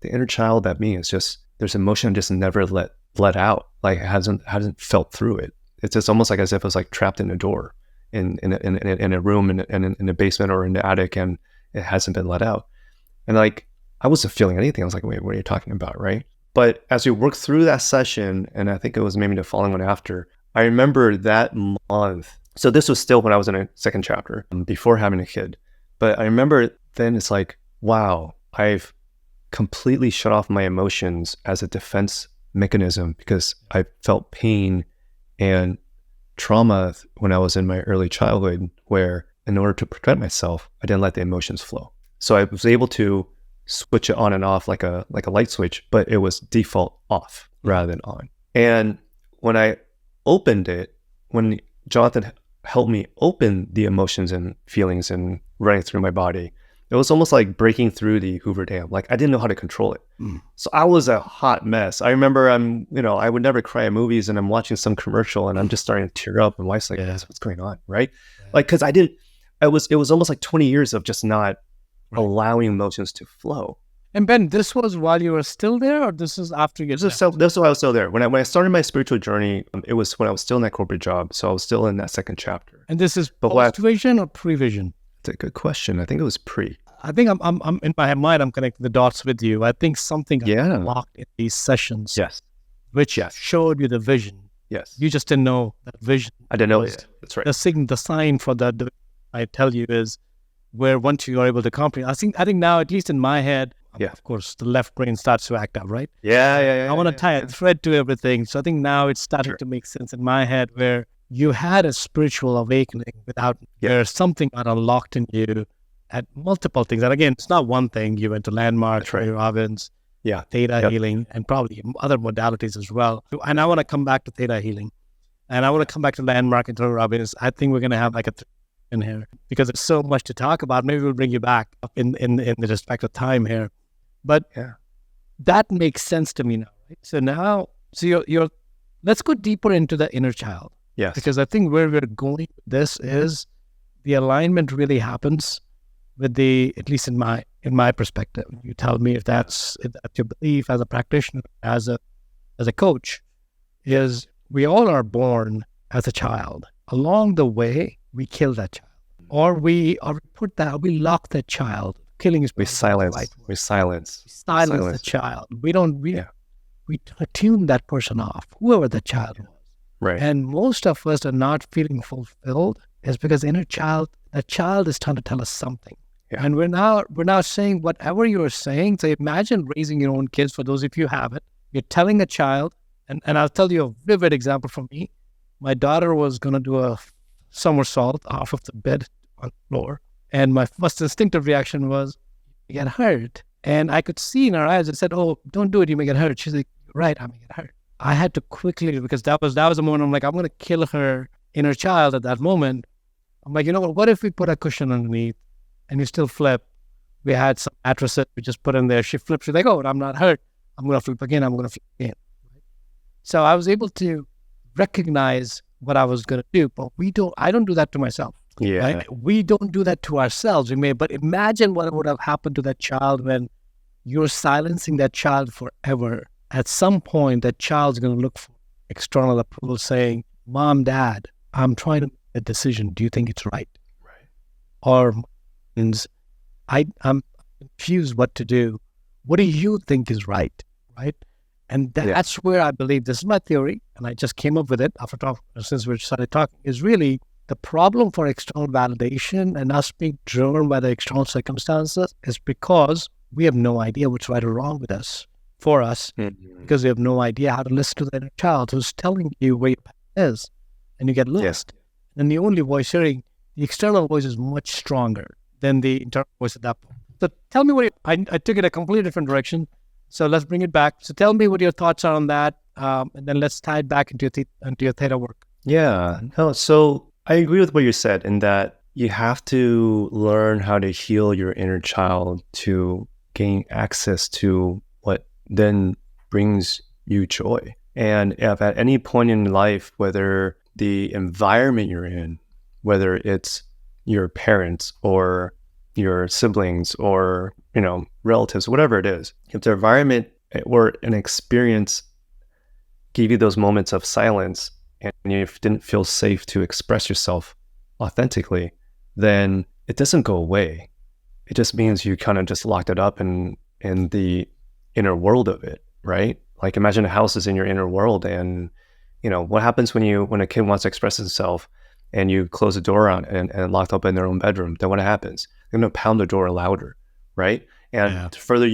the inner child that me is just, there's emotion just never let out. Like it hasn't felt through it. It's just almost like as if it was like trapped in a door in a room in the basement or in the attic, and it hasn't been let out. And like, I wasn't feeling anything. I was like, wait, what are you talking about, right? But as we worked through that session, and I think it was maybe the following one after, I remember that month. So this was still when I was in a second chapter, before having a kid. But I remember then it's like, wow, I've completely shut off my emotions as a defense mechanism because I felt pain and trauma when I was in my early childhood, where in order to protect myself, I didn't let the emotions flow. So I was able to switch it on and off like a light switch, but it was default off rather than on. And when I opened it, when Jonathan helped me open the emotions and feelings and running through my body, it was almost like breaking through the Hoover Dam. Like I didn't know how to control it. So I was a hot mess. I remember I would never cry in movies, and I'm watching some commercial and I'm just starting to tear up, and wife's like, what's going on? Right? Like, cause it was almost like 20 years of just not allowing emotions to flow. And Ben, this was while you were still there, or this is after you? This is while I was still there. When I started my spiritual journey, it was when I was still in that corporate job. So I was still in that second chapter. And this is post-vision or pre-vision? It's a good question. I think it was pre. I think I'm in my mind, I'm connecting the dots with you. I think something got unlocked in these sessions. Yes. Which showed you the vision. Yes. You just didn't know that vision. I didn't know it. That's right. The sign for that, I tell you, is where once you are able to comprehend. I think now, at least in my head, of course, the left brain starts to act up, right? Yeah. I want to tie a thread to everything. So I think now it's starting to make sense in my head, where you had a spiritual awakening where something got unlocked in you at multiple things. And again, it's not one thing. You went to Landmark, Tony Robbins, Theta Healing, and probably other modalities as well. And I want to come back to Theta Healing. And I want to come back to Landmark and Tony Robbins. I think we're going to have like a in here because there's so much to talk about. Maybe we'll bring you back in the respect of time here. But that makes sense to me now, right? So now, you're let's go deeper into the inner child. Yes. Because I think where we're going with this is the alignment really happens with at least in my perspective. You tell me if that's your belief as a practitioner, as a coach, is we all are born as a child. Along the way, we kill that child. Or we lock that child. Killing is we silence the child. We tune that person off, whoever the child was. Right. And most of us are not feeling fulfilled is because the child is trying to tell us something. Yeah. And we're now saying whatever you're saying. So imagine raising your own kids. For those of you who have it, you're telling a child, and I'll tell you a vivid example from me. My daughter was going to do a somersault off of the bed on the floor. And my first instinctive reaction was, you get hurt. And I could see in her eyes, I said, oh, don't do it, you may get hurt. She's like, right, I may get hurt. I had to quickly, because that was a moment I'm like, I'm going to kill her inner child at that moment. I'm like, you know what if we put a cushion underneath and you still flip? We had some mattresses we just put in there. She flips, she's like, oh, I'm not hurt. I'm going to flip again. So I was able to recognize what I was going to do, but I don't do that to myself. Yeah. Right? We don't do that to ourselves. But imagine what would have happened to that child when you're silencing that child forever. At some point, that child's going to look for external approval saying, Mom, Dad, I'm trying to make a decision. Do you think it's right? Right. Or means I'm confused what to do. What do you think is right? Right? And that's where I believe, this is my theory, and I just came up with it since we started talking, is really the problem for external validation and us being driven by the external circumstances is because we have no idea what's right or wrong with us, for us, because we have no idea how to listen to the inner child who's telling you where your path is, and you get lost. Yes. And the only voice hearing, the external voice is much stronger than the internal voice at that point. So tell me I took it a completely different direction. So let's bring it back. So tell me what your thoughts are on that, and then let's tie it back into your theta work. Yeah. No, so I agree with what you said in that you have to learn how to heal your inner child to gain access to what then brings you joy. And if at any point in life, whether the environment you're in, whether it's your parents or your siblings or, relatives, whatever it is, if the environment or an experience gave you those moments of silence and you didn't feel safe to express yourself authentically, then it doesn't go away. It just means you kind of just locked it up in the inner world of it, right? Like imagine a house is in your inner world, and what happens when a kid wants to express himself and you close the door on and locked up in their own bedroom? Then what happens? They're gonna pound the door louder, right? And Yeah. the further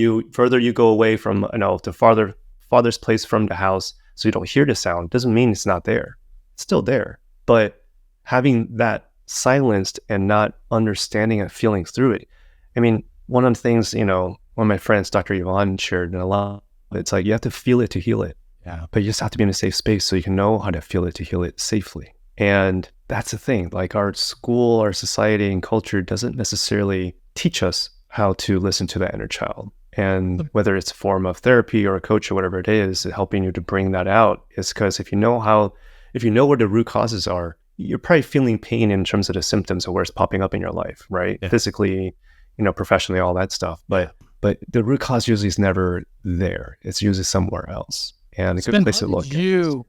you go away from the farthest place from the house, so you don't hear the sound, doesn't mean it's not there. It's still there. But having that silenced and not understanding and feeling through it. I mean, one of the things, one of my friends, Dr. Yvonne, shared in a lot, it's like you have to feel it to heal it. Yeah. But you just have to be in a safe space so you can know how to feel it to heal it safely. And that's the thing. Like our school, our society and culture doesn't necessarily teach us how to listen to that inner child. And whether it's a form of therapy or a coach or whatever it is, helping you to bring that out is because if you know where the root causes are, you're probably feeling pain in terms of the symptoms of where it's popping up in your life, right? Yeah. Physically, professionally, all that stuff. But the root cause usually is never there. It's usually somewhere else. And a good place to look.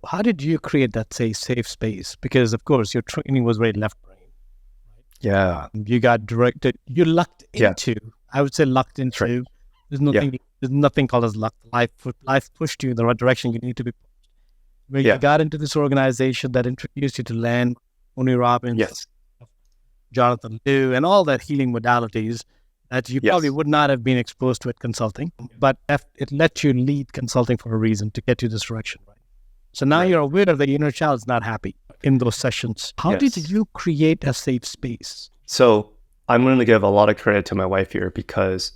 How did you create that safe space? Because of course your training was very left brain. Yeah. You got directed. You lucked into. I would say lucked into. Right. There's nothing called as luck. Life pushed you in the right direction. You need to be pushed. Where you got into this organization that introduced you to Len, Tony Robbins, Jonathan Liu, and all that healing modalities that you probably would not have been exposed to at consulting, but it let you lead consulting for a reason to get you this direction, right? So now you're aware that the inner child is not happy in those sessions. How did you create a safe space? So I'm going to give a lot of credit to my wife here because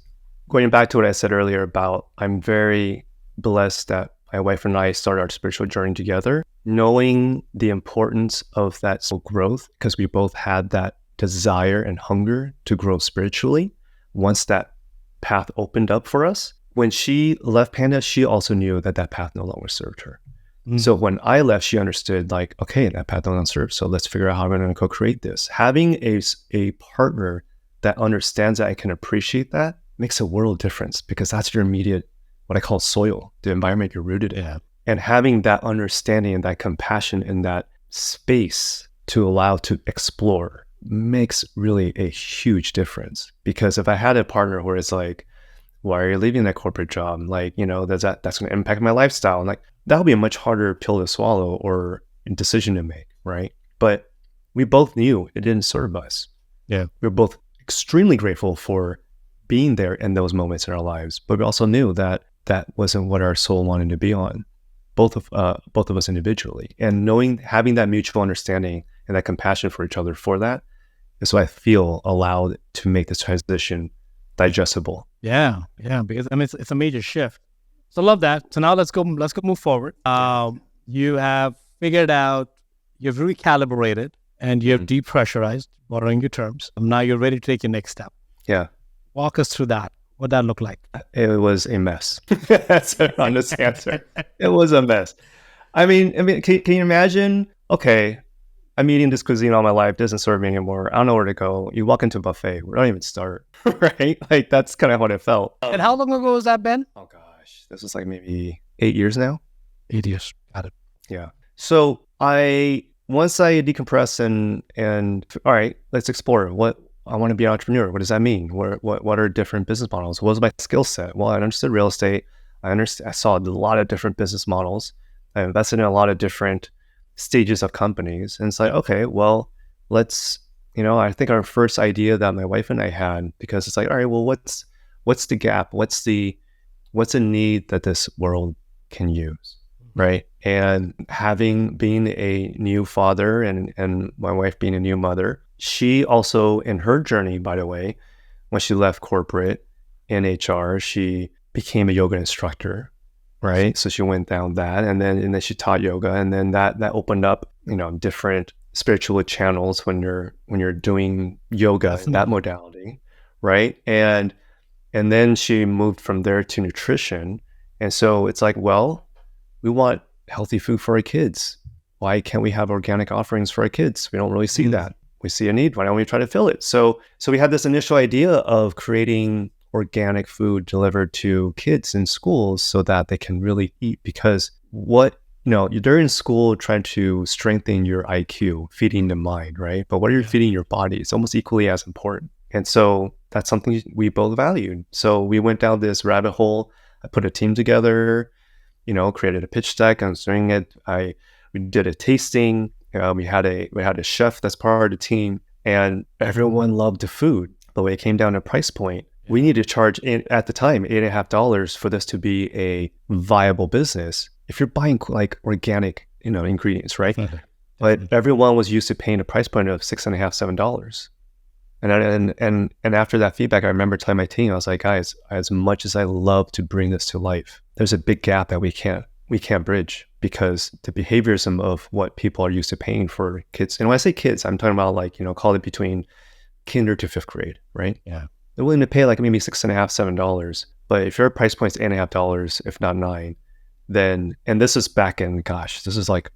going back to what I said earlier about I'm very blessed that my wife and I started our spiritual journey together, knowing the importance of that soul growth because we both had that desire and hunger to grow spiritually. Once that path opened up for us, when she left Panda, she also knew that path no longer served her. So when I left, she understood like, okay, that path no longer serves. So let's figure out how we're going to co-create this. Having a partner that understands that and can appreciate that makes a world of difference because that's your immediate, what I call soil, the environment you're rooted in. And having that understanding and that compassion and that space to allow to explore makes really a huge difference. Because if I had a partner where it's like, why are you leaving that corporate job? Like, that's going to impact my lifestyle. And like, that would be a much harder pill to swallow or decision to make, right? But we both knew it didn't serve us. Yeah. We were both extremely grateful for being there in those moments in our lives, but we also knew that wasn't what our soul wanted to be on, both of us individually. And having that mutual understanding and that compassion for each other for that is what I feel allowed to make this transition digestible. Yeah, because I mean it's a major shift. So love that. So now let's go move forward. You have figured out, you've recalibrated, and you have depressurized, borrowing your terms. Now you're ready to take your next step. Yeah. Walk us through that. What'd that look like? It was a mess. That's an honest answer. It was a mess. I mean, can you imagine? Okay, I'm eating this cuisine all my life, doesn't serve me anymore. I don't know where to go. You walk into a buffet, we don't even start, right? Like that's kind of what it felt. And how long ago was that, Ben? Oh gosh, this was like maybe 8 years now. 8 years. Got it. Yeah. So once I decompress and all right, let's explore what I want to be an entrepreneur. What does that mean? What are different business models? What was my skill set? Well, I understood real estate. I saw a lot of different business models. I invested in a lot of different stages of companies. And it's like, okay, well, let's, I think our first idea that my wife and I had, because it's like, all right, well, what's the gap? What's a need that this world can use? Right. And being a new father and my wife being a new mother, she also in her journey, by the way, when she left corporate in HR, she became a yoga instructor. Right. So she went down that and then she taught yoga, and then that opened up different spiritual channels when you're doing yoga, Definitely. that modality, right? And then she moved from there to nutrition. And so it's like, well, we want healthy food for our kids. Why can't we have organic offerings for our kids? We don't really see that. We see a need. Why don't we try to fill it? So we had this initial idea of creating organic food delivered to kids in schools so that they can really eat, because they're in school trying to strengthen your IQ, feeding the mind, right? But what are you feeding your body? It's almost equally as important. And so that's something we both valued. So we went down this rabbit hole. I put a team together, created a pitch deck. I was doing it. We did a tasting. We had a chef that's part of the team, and everyone loved the food. But when it came down to price point, we needed to charge at the time $8.50 for this to be a viable business. If you're buying like organic, ingredients, right? But everyone was used to paying a price point of $6.50, $7. And after that feedback, I remember telling my team, I was like, guys, as much as I love to bring this to life, there's a big gap that we can't bridge, because the behaviorism of what people are used to paying for kids. And when I say kids, I'm talking about like, call it between kinder to fifth grade, right? Yeah. They're willing to pay like maybe $6.50, $7. But if your price point is $8.50, if not $9, then, and this is back in, this is like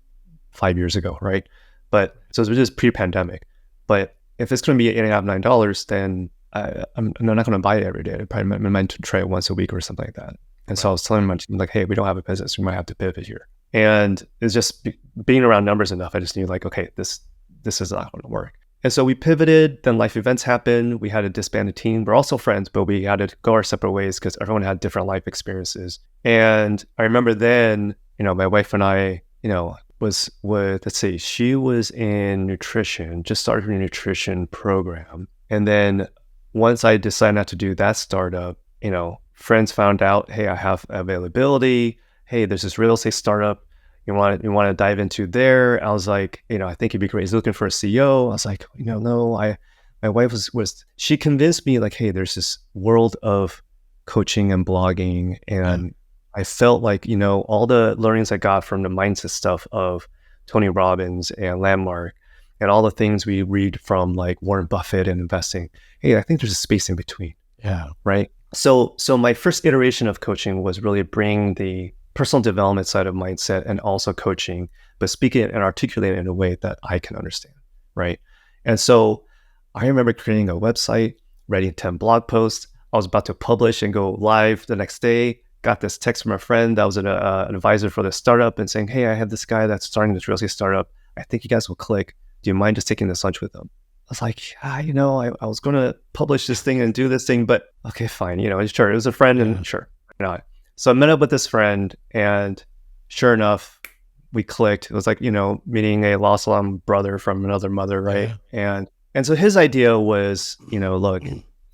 5 years ago, right? But so it was just pre-pandemic. But if it's going to be $8.50, $9, then I'm not going to buy it every day. I probably might try it once a week or something like that. And so I was telling my team, like, hey, we don't have a business. We might have to pivot here. And it's just being around numbers enough. I just knew like, okay, this is not going to work. And so we pivoted. Then life events happened. We had to disband the team. We're also friends, but we had to go our separate ways because everyone had different life experiences. And I remember then, my wife and I, was with, she was in nutrition, just started her nutrition program. And then once I decided not to do that startup, friends found out, hey, I have availability. Hey, there's this real estate startup you want to dive into there. I was like, I think it'd be great. He's looking for a CEO. I was like, no, my wife she convinced me like, hey, there's this world of coaching and blogging. And I felt like, all the learnings I got from the mindset stuff of Tony Robbins and Landmark and all the things we read from like Warren Buffett and investing. Hey, I think there's a space in between. Yeah. Right. So my first iteration of coaching was really bring the personal development side of mindset and also coaching, but speak it and articulate it in a way that I can understand, right? And so I remember creating a website, writing 10 blog posts. I was about to publish and go live the next day. Got this text from a friend that was an advisor for the startup and saying, hey, I have this guy that's starting this real estate startup. I think you guys will click. Do you mind just taking this lunch with them? I was like, I was going to publish this thing and do this thing, but okay, fine. Sure. It was a friend and sure. So I met up with this friend and sure enough, we clicked. It was like, meeting a lost alum brother from another mother, right? Yeah. And so his idea was, look,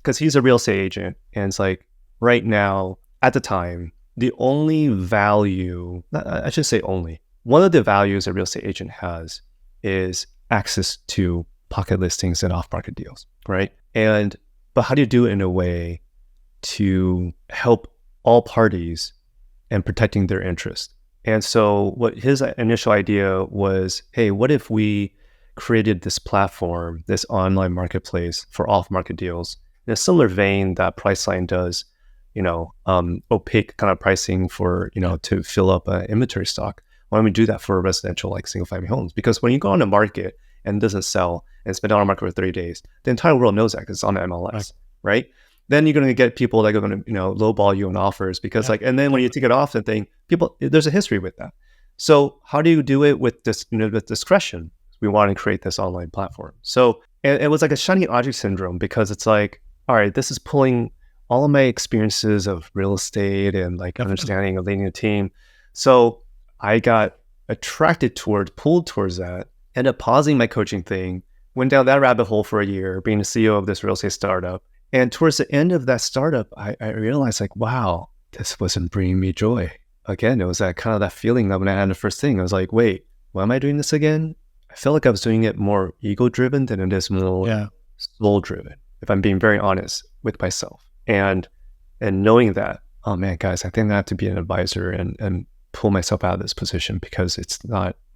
because he's a real estate agent. And it's like right now, at the time, the only value, I should say only, one of the values a real estate agent has is access to pocket listings and off-market deals, right? But how do you do it in a way to help all parties and protecting their interest? And so what his initial idea was, hey, what if we created this platform, this online marketplace for off-market deals in a similar vein that Priceline does, opaque kind of pricing for, to fill up inventory stock. Why don't we do that for residential, like single family homes? Because when you go on the market and it doesn't sell and it's been on the market for 30 days, the entire world knows that because it's on the MLS, right? Then you're going to get people that are going to, lowball you on offers because and then when you take it off the thing, there's a history with that. So how do you do it with this, with discretion? We want to create this online platform. So it was like a shiny object syndrome because it's like, all right, this is pulling all of my experiences of real estate and like understanding of leading a team. So I got pulled towards that, ended up pausing my coaching thing, went down that rabbit hole for a year, being the CEO of this real estate startup. And towards the end of that startup, I realized like, wow, this wasn't bringing me joy. Again, it was that kind of that feeling that when I had the first thing, I was like, wait, why am I doing this again? I felt like I was doing it more ego-driven than it is more soul-driven, if I'm being very honest with myself. And knowing that, oh man, guys, I think I have to be an advisor and pull myself out of this position because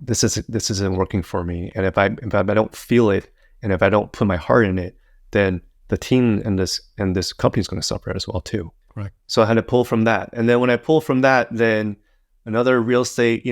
this isn't working for me. And if I don't feel it, and if I don't put my heart in it, then the team and this company is going to suffer as well too. Correct. So I had to pull from that. And then when I pull from that, then another real estate,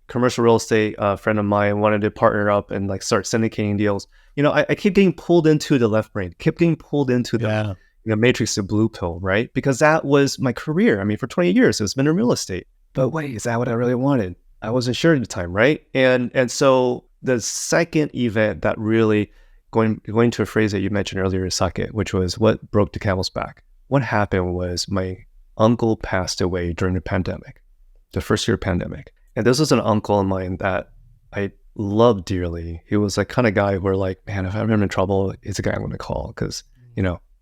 commercial real estate friend of mine wanted to partner up and like start syndicating deals. I keep getting pulled into the left brain, kept getting pulled into the matrix of blue pill, right? Because that was my career. I mean, for 20 years, it's been in real estate. But wait, is that what I really wanted? I wasn't sure at the time, right? And so the second event that really going to a phrase that you mentioned earlier, Saket, which was what broke the camel's back. What happened was my uncle passed away during the pandemic, the first year pandemic. And this was an uncle of mine that I loved dearly. He was like kind of guy where like, man, if I'm in trouble, he's a guy I'm going to call because,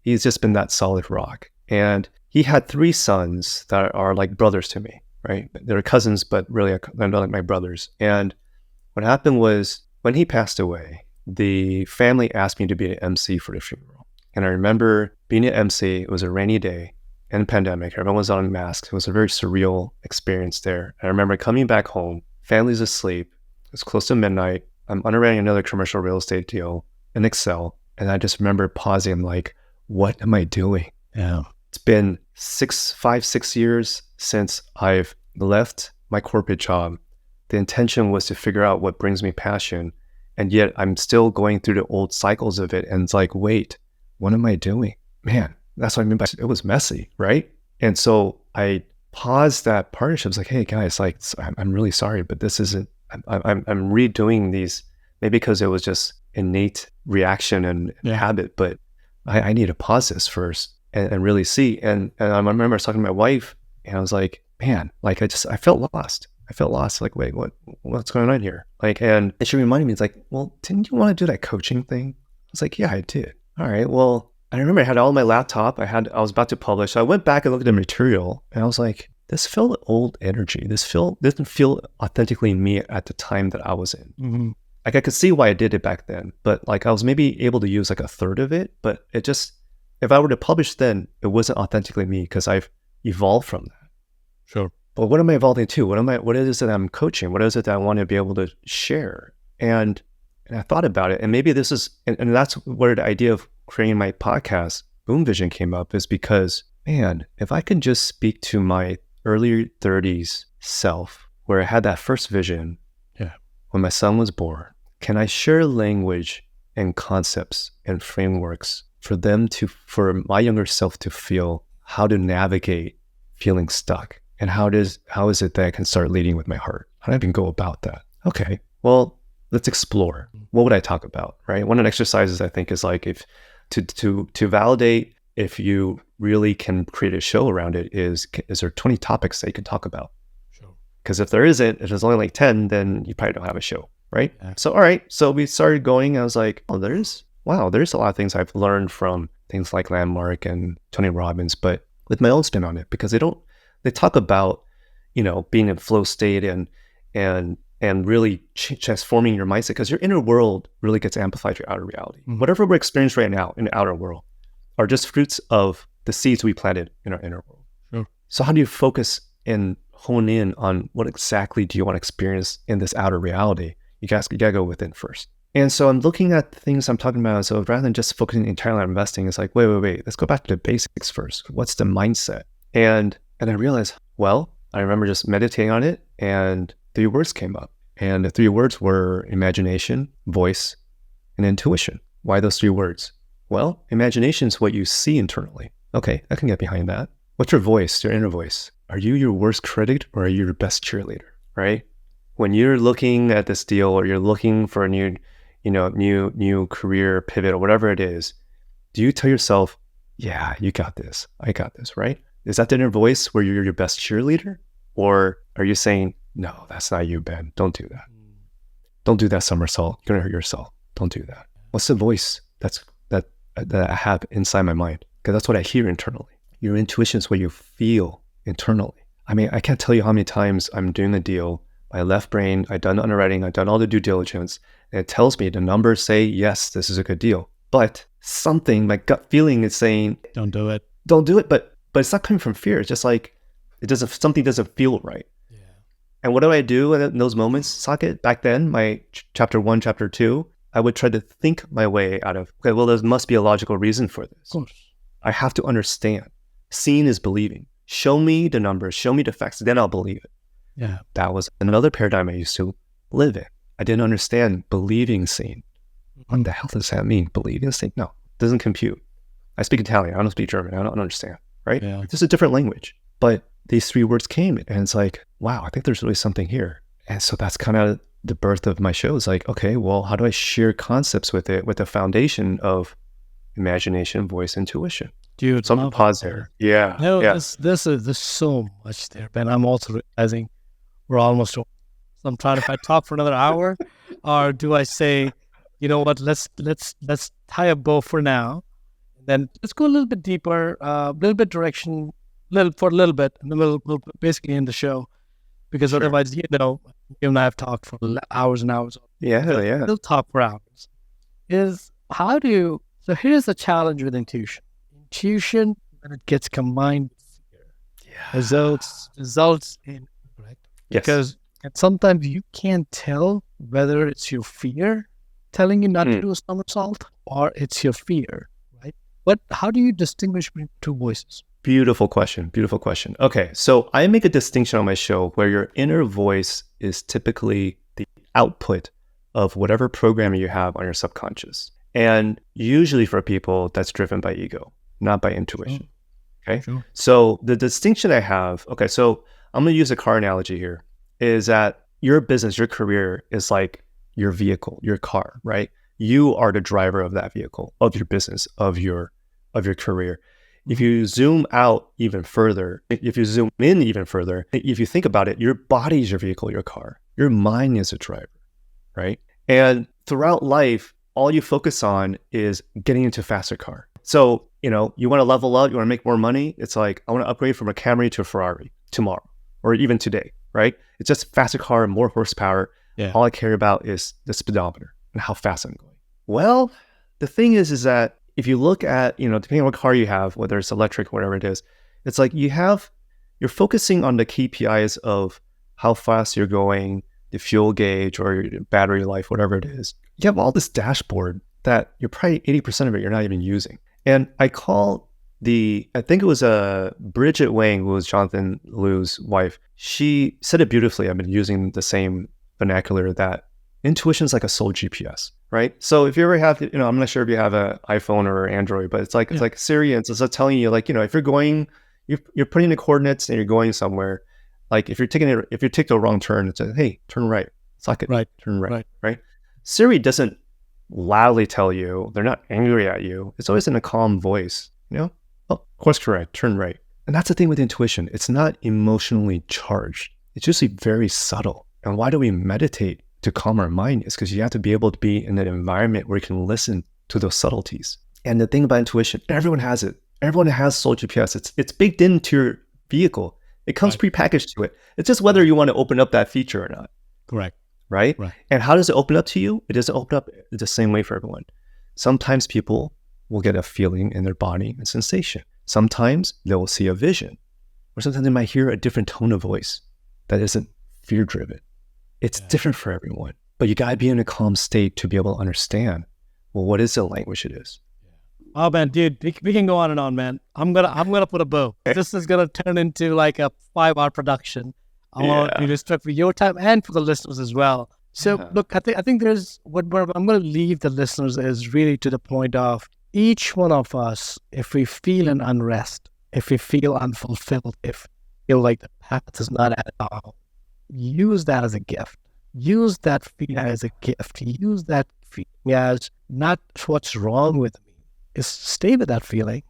he's just been that solid rock. And he had 3 sons that are like brothers to me, right? They're cousins, but really they're not like my brothers. And what happened was when he passed away, the family asked me to be an MC for the funeral. And I remember being an MC. It was a rainy day and pandemic. Everyone was on masks. It was a very surreal experience there. I remember coming back home, family's asleep. It's close to midnight. I'm underwriting another commercial real estate deal in Excel. And I just remember pausing like, what am I doing? Yeah. It's been 5-6 years since I've left my corporate job. The intention was to figure out what brings me passion. And yet I'm still going through the old cycles of it. And it's like, wait, what am I doing? Man, that's what I mean by it was messy, right? And so I paused that partnership. It's like, hey guys, like I'm really sorry, but this isn't, I'm redoing these, maybe because it was just innate reaction and habit, but I need to pause this first and really see. And I remember I was talking to my wife and I was like, man, like I felt lost. I felt lost. Like, wait, what's going on here? Like, and she reminded me, it's like, well, didn't you want to do that coaching thing? I was like, yeah, I did. All right. Well, I remember I had all my laptop. I was about to publish. So I went back and looked at the material and I was like, this felt old energy. This didn't feel authentically me at the time that I was in. Mm-hmm. Like I could see why I did it back then, but like I was maybe able to use like a third of it, but it just, if I were to publish then, it wasn't authentically me because I've evolved from that. Sure. But what am I evolving to? What is it that I'm coaching? What is it that I want to be able to share? And I thought about it, and maybe this is, and that's where the idea of creating my podcast, Boom Vision, came up, is because, man, if I could just speak to my early 30s self, where I had that first vision, when my son was born, can I share language and concepts and frameworks for my younger self to feel how to navigate feeling stuck? And how is it that I can start leading with my heart? How do I even go about that? Okay, well, let's explore. What would I talk about, right? One of the exercises I think is like, if to validate if you really can create a show around it, is there 20 topics that you can talk about? Sure. Because if there isn't, if there's only like 10, then you probably don't have a show, right? Yeah. So, all right. So we started going. I was like, oh, there's a lot of things I've learned from things like Landmark and Tony Robbins, but with my own spin on it, because they talk about, being in flow state and really transforming your mindset, because your inner world really gets amplified through outer reality. Mm-hmm. Whatever we're experiencing right now in the outer world are just fruits of the seeds we planted in our inner world. Sure. So how do you focus and hone in on what exactly do you want to experience in this outer reality? You gotta go within first. And so I'm looking at the things I'm talking about. So rather than just focusing entirely on investing, it's like, wait, let's go back to the basics first. What's the mindset? And I realized, well, I remember just meditating on it and 3 words came up. And the 3 words were imagination, voice, and intuition. Why those 3 words? Well, imagination is what you see internally. Okay, I can get behind that. What's your voice, your inner voice? Are you your worst critic or are you your best cheerleader, right? When you're looking at this deal or you're looking for a new career pivot or whatever it is, do you tell yourself, yeah, you got this, I got this, right? Is that the inner voice where you're your best cheerleader? Or are you saying, no, that's not you, Ben, don't do that. Don't do that somersault, you're gonna hurt yourself. Don't do that. What's the voice that I have inside my mind? Because that's what I hear internally. Your intuition is what you feel internally. I mean, I can't tell you how many times I'm doing a deal, my left brain, I've done the underwriting, I've done all the due diligence, and it tells me the numbers say, yes, this is a good deal. But something, my gut feeling is saying, don't do it. Don't do it, but it's not coming from fear. It's just like, something doesn't feel right. Yeah. And what do I do in those moments, Saket? Back then, my chapter 1, chapter 2, I would try to think my way out of, okay, well, there must be a logical reason for this. Of course. I have to understand. Seeing is believing. Show me the numbers, show me the facts, then I'll believe it. Yeah. That was another paradigm I used to live in. I didn't understand believing seeing. What the hell does that mean? Believing seeing? No, it doesn't compute. I speak Italian. I don't speak German. I don't understand, right? Yeah. It's just a different language. But these 3 words came and it's like, wow, I think there's really something here. And so that's kind of the birth of my show. Is like, okay, well, how do I share concepts with it with the foundation of imagination, voice, intuition? Dude, So I'm gonna pause there. Yeah. No, yeah. there's so much there, Ben. I'm also realizing we're almost over. So I'm trying, if I talk for another hour, or do I say, you know what, let's tie a bow for now. Then let's go a little bit deeper, a little bit direction, for a little bit, and then we'll basically end the show. Because Sure. otherwise, you and I have talked for hours and hours. Yeah. We'll talk for hours. So here's the challenge with intuition. Intuition, when it gets combined with fear, results in, correct? Yes. Because sometimes you can't tell whether it's your fear telling you not to do a somersault or it's your fear, right? But how do you distinguish between 2 voices? Beautiful question. Beautiful question. Okay. So I make a distinction on my show where your inner voice is typically the output of whatever programming you have on your subconscious. And usually for people, that's driven by ego, not by intuition. Okay. Sure. So the distinction I have, okay, so I'm going to use a car analogy here, is that your business, your career is like your vehicle, your car, right? You are the driver of that vehicle, of your business, of your career. If you zoom out even further, if you zoom in even further, if you think about it, your body is your vehicle, your car. Your mind is a driver, right? And throughout life, all you focus on is getting into a faster car. So, you want to level up, you want to make more money. It's like, I want to upgrade from a Camry to a Ferrari tomorrow or even today, right? It's just a faster car, more horsepower. Yeah. All I care about is the speedometer and how fast I'm going. Well, the thing is that if you look at, depending on what car you have, whether it's electric, whatever it is, it's like you're focusing on the KPIs of how fast you're going, the fuel gauge or your battery life, whatever it is. You have all this dashboard that you're probably 80% of it you're not even using. And I think it was Bridget Wang, who was Jonathan Liu's wife. She said it beautifully. I've been using the same vernacular that intuition is like a soul GPS, right? So if you ever have, I'm not sure if you have an iPhone or Android, but it's like Siri, and it's telling you, like, if you're going, you're putting the coordinates and you're going somewhere. Like if you take the wrong turn, it says, hey, turn right. Saket, Right. Turn right? Siri doesn't loudly tell you. They're not angry at you. It's always in a calm voice, oh, course correct, turn right. And that's the thing with intuition. It's not emotionally charged. It's usually very subtle. And why do we meditate to calm our mind? Is because you have to be able to be in an environment where you can listen to those subtleties. And the thing about intuition, everyone has it. Everyone has soul GPS. It's baked into your vehicle. It comes prepackaged to it. It's just whether you want to open up that feature or not. Correct. Right? And how does it open up to you? It doesn't open up the same way for everyone. Sometimes people will get a feeling in their body and sensation. Sometimes they will see a vision. Or sometimes they might hear a different tone of voice that isn't fear-driven. It's different for everyone. But you got to be in a calm state to be able to understand, well, what is the language it is? Oh man, dude, we can go on and on, man. I'm gonna put a bow. This is gonna turn into like a 5-hour production. I want to be respectful for your time and for the listeners as well. So look, I think there's what I'm gonna leave the listeners is really to the point of each one of us, if we feel an unrest, if we feel unfulfilled, if we feel like the path is not at all, use that as a gift. Use that feeling as a gift. Use that feeling as not what's wrong with me. Is stay with that feeling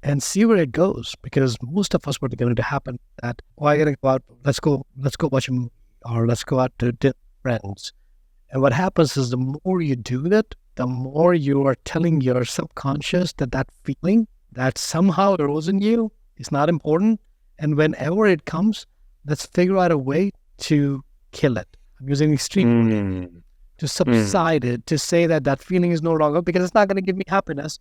and see where it goes, because most of us, what are going to happen that, I gotta go out, let's go watch a movie, or let's go out to dinner with friends. And what happens is the more you do that, the more you are telling your subconscious that feeling that somehow arose in you is not important. And whenever it comes, let's figure out a way to kill it. I'm using extreme to subside it, to say that feeling is no longer, because it's not going to give me happiness.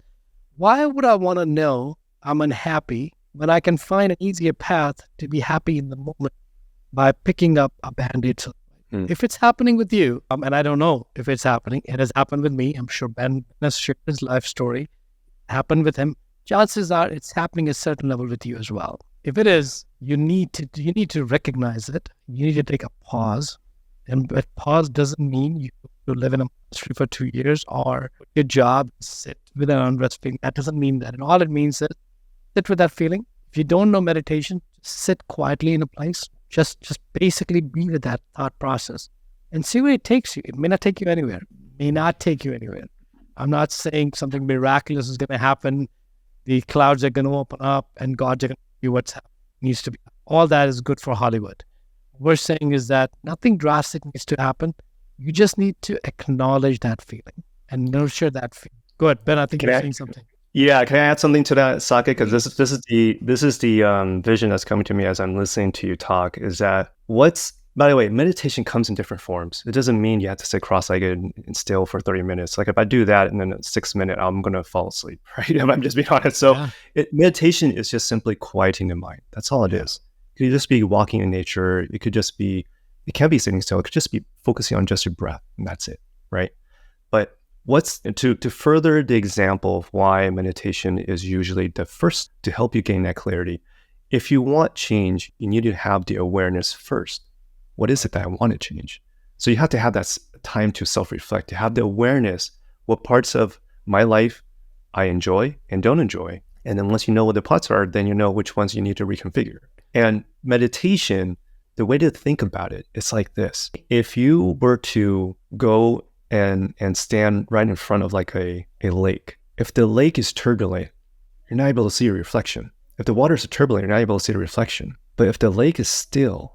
Why would I want to know I'm unhappy when I can find an easier path to be happy in the moment by picking up a Band-Aid. If it's happening with you, and I don't know if it's happening, it has happened with me. I'm sure Ben has shared his life story. Happened with him. Chances are it's happening at a certain level with you as well. If it is, you need to recognize it. You need to take a pause. And but pause doesn't mean you live in a monastery for 2 years or your job, sit with an unrest feeling. That doesn't mean that. And all it means is sit with that feeling. If you don't know meditation, sit quietly in a place. Just basically be with that thought process and see where it takes you. It may not take you anywhere. It may not take you anywhere. I'm not saying something miraculous is going to happen. The clouds are going to open up and God's going to do what needs to be. All that is good for Hollywood. What we're saying is that nothing drastic needs to happen. You just need to acknowledge that feeling and nurture that feeling. Go ahead, Ben. I think you're saying something. Yeah, can I add something to that, Saket? Because this is the vision that's coming to me as I'm listening to you talk. Is that by the way, meditation comes in different forms. It doesn't mean you have to sit cross-legged and still for 30 minutes. Like if I do that and then at 6 minutes, I'm going to fall asleep, right? I'm just being honest. So meditation is just simply quieting the mind. That's all it is. It could just be walking in nature. It can't be sitting still. It could just be focusing on just your breath and that's it, right? But to further the example of why meditation is usually the first to help you gain that clarity, if you want change, you need to have the awareness first. What is it that I want to change? So you have to have that time to self-reflect, to have the awareness, what parts of my life I enjoy and don't enjoy. And then once you know what the parts are, then you know which ones you need to reconfigure. And meditation, the way to think about it, it's like this. If you were to go and stand right in front of like a lake, if the lake is turbulent, you're not able to see your reflection. If the waters are turbulent, you're not able to see the reflection. But if the lake is still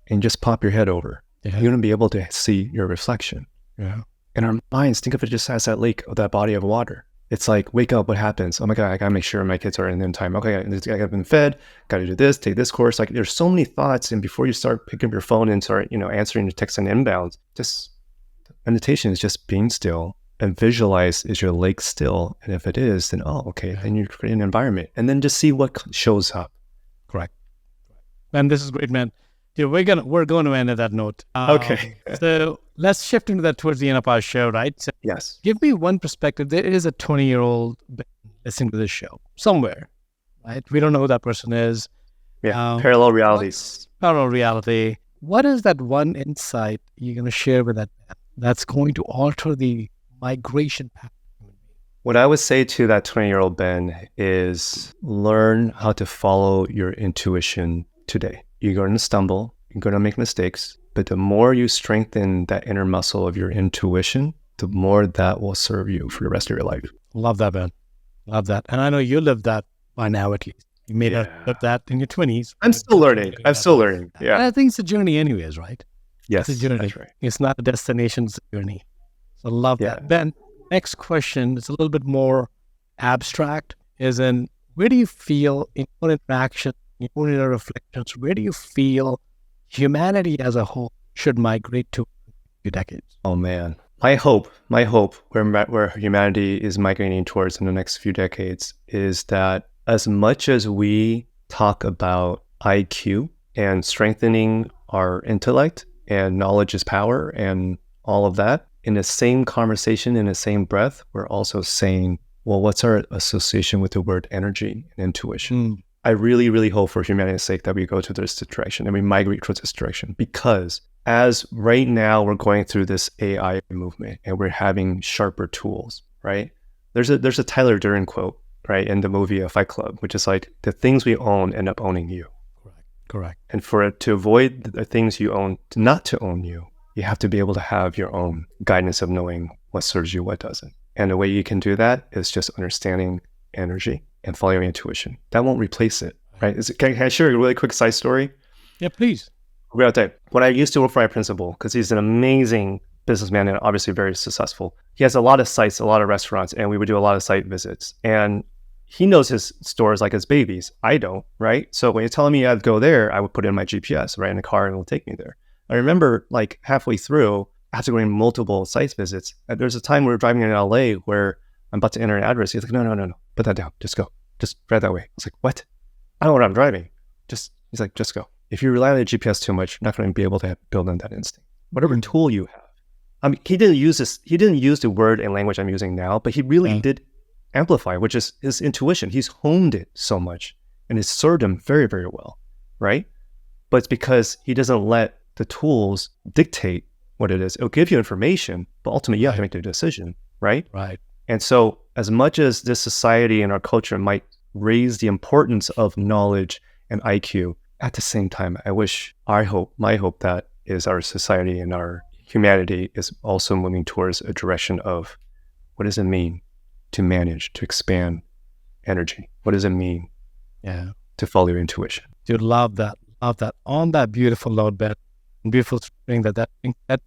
and just pop your head over, you're going to be able to see your reflection. Yeah. In our minds, think of it just as that lake or that body of water. It's like, wake up, what happens? Oh my God, I gotta make sure my kids are in time. Okay, I gotta been fed, gotta do this, take this course. Like there's so many thoughts. And before you start picking up your phone and start, answering your texts and inbounds, just meditation is just being still and visualize, is your lake still? And if it is, then, then you create an environment and then just see what shows up. Correct. And this is great, man. Dude, we're going to end at that note. Okay. So let's shift into that towards the end of our show, right? So yes. Give me one perspective. There is a 20-year-old listening to this show somewhere, right? We don't know who that person is. Yeah. Parallel realities. Parallel reality. What is that one insight you're going to share with that man that's going to alter the migration path? What I would say to that 20-year-old Ben is learn how to follow your intuition today. You're going to stumble, you're going to make mistakes, but the more you strengthen that inner muscle of your intuition, the more that will serve you for the rest of your life. Love that, Ben. Love that. And I know you lived that by now at least. You may have lived that in your 20s. I'm still learning. Yeah. And I think it's a journey anyways, right? Yes, it's a journey. That's right. It's not a destination, it's a journey. So love that. Ben, next question is a little bit more abstract, is in where do you feel in your interaction, in your inner reflections, where do you feel humanity as a whole should migrate to in a few decades? Oh man. My hope where humanity is migrating towards in the next few decades is that as much as we talk about IQ and strengthening our intellect and knowledge is power and all of that, in the same conversation, in the same breath, we're also saying, well, what's our association with the word energy and intuition? I really, really hope for humanity's sake that we go to this direction and we migrate towards this direction, because as right now we're going through this AI movement and we're having sharper tools, right? There's a Tyler Durden quote, right, in the movie Fight Club, which is like, the things we own end up owning you. Correct. And for it to avoid the things you own not to own you, you have to be able to have your own guidance of knowing what serves you, what doesn't. And the way you can do that is just understanding energy and following intuition. That won't replace it, right? Can I share a really quick side story? Yeah, please. When I used to work for my principal, because he's an amazing businessman and obviously very successful, he has a lot of sites, a lot of restaurants, and we would do a lot of site visits. And he knows his stores like his babies. I don't, right? So when you're telling me I'd go there, I would put in my GPS, right, in the car and it will take me there. I remember like halfway through, after going multiple site visits, there's a time we were driving in LA where I'm about to enter an address. He's like, no, put that down. Just go. Just drive that way. I was like, what? I don't know what I'm driving. He's like, just go. If you rely on the GPS too much, you're not going to be able to build on that instinct. Whatever tool you have. I mean, he didn't use the word and language I'm using now, but he really did amplify, which is his intuition. He's honed it so much and it's served him very, very well, right? But it's because he doesn't let the tools dictate what it is. It'll give you information, but ultimately you have to make the decision, right? Right. And so as much as this society and our culture might raise the importance of knowledge and IQ, at the same time, my hope that is our society and our humanity is also moving towards a direction of what does it mean to manage, to expand energy? What does it mean to follow your intuition? Dude, love that. Love that. On that beautiful note, Ben, beautiful thing that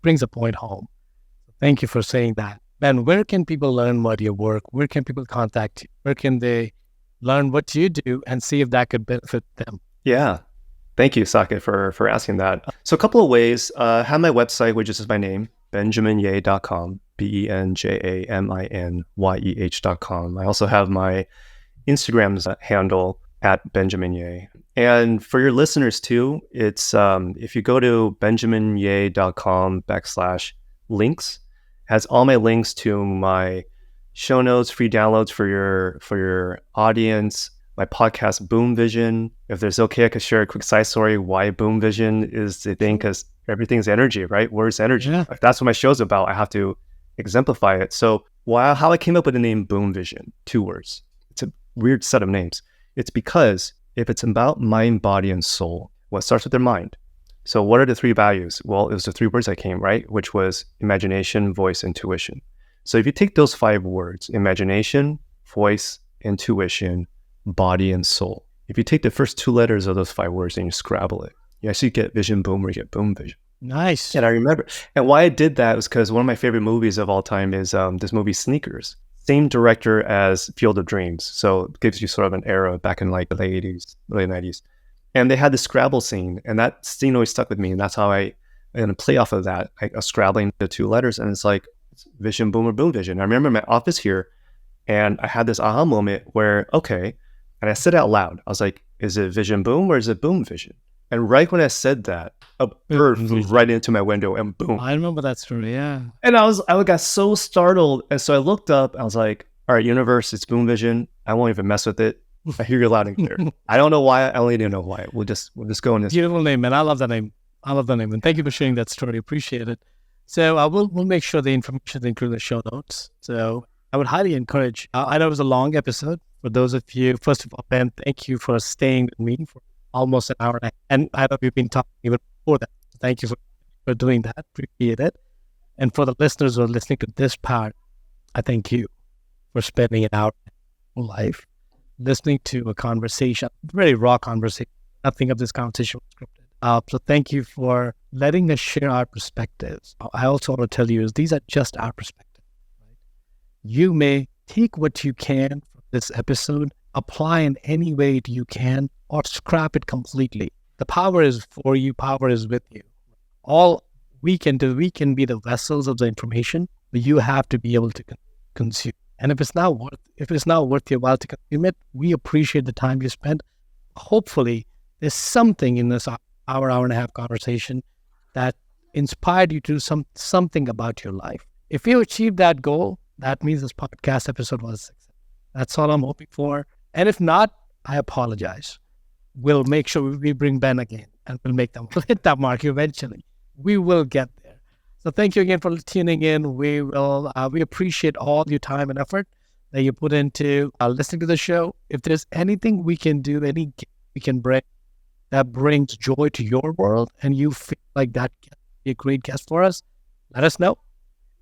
brings a point home. Thank you for saying that. Ben, where can people learn about your work? Where can people contact you? Where can they learn what you do and see if that could benefit them? Yeah. Thank you, Saket, for asking that. So a couple of ways. I have my website, which is my name, benjaminyeh.com, BenjaminYeh.com. I also have my Instagram's handle at Benjamin Yeh. And for your listeners too, it's if you go to benjaminyeh.com/links, has all my links to my show notes, free downloads for your audience, my podcast Boom Vision. If there's okay, I could share a quick side story why Boom Vision is the thing, because everything's energy, right? Where's energy? Yeah. If that's what my show's about, I have to exemplify it. So how I came up with the name Boom Vision, 2 words. It's a weird set of names. It's because if it's about mind, body, and soul, what starts with their mind? So what are the 3 values? Well, it was the 3 words that came, right? Which was imagination, voice, intuition. So if you take those 5 words, imagination, voice, intuition, body, and soul. If you take the first 2 letters of those 5 words and you scrabble it, you actually get vision boom, or you get boom vision. Nice. And I remember, and why I did that was because one of my favorite movies of all time is this movie Sneakers. Same director as Field of Dreams. So it gives you sort of an era back in like the late 80s, late 90s. And they had the Scrabble scene, and that scene always stuck with me. And that's how I play off of that. I was scrabbling the 2 letters, and it's like vision boom or boom vision. I remember my office here, and I had this aha moment where, okay, and I said it out loud. I was like, is it vision boom or is it boom vision? And right when I said that, a bird flew right into my window and boom. I remember that story, yeah. And I got so startled. And so I looked up, I was like, all right, universe, it's boom vision. I won't even mess with it. I hear you loud and clear. I don't know why. I only didn't know why. We'll just go in this. Beautiful name, man. I love that name. And thank you for sharing that story. Appreciate it. So we'll make sure the information is included in the show notes. So I would highly encourage, I know it was a long episode. For those of you, first of all, Ben, thank you for staying with me for almost an hour. And I know we've been talking even before that. Thank you for doing that. Appreciate it. And for the listeners who are listening to this part, I thank you for spending an hour of life listening to a conversation, very raw conversation. Nothing of this conversation was scripted. So thank you for letting us share our perspectives. I also want to tell you is these are just our perspectives. Right? You may take what you can from this episode, apply in any way you can, or scrap it completely. The power is for you. Power is with you. All we can do, we can be the vessels of the information, but you have to be able to consume. And if it's not worth your while to consume it, we appreciate the time you spent. Hopefully, there's something in this hour and a half conversation that inspired you to do something about your life. If you achieve that goal, that means this podcast episode was a success. That's all I'm hoping for. And if not, I apologize. We'll make sure we bring Ben again, and we'll hit that mark eventually. We will get there. So thank you again for tuning in. We appreciate all your time and effort that you put into listening to the show. If there's anything we can do, any we can bring that brings joy to your world, and you feel like that can be a great guest for us, let us know.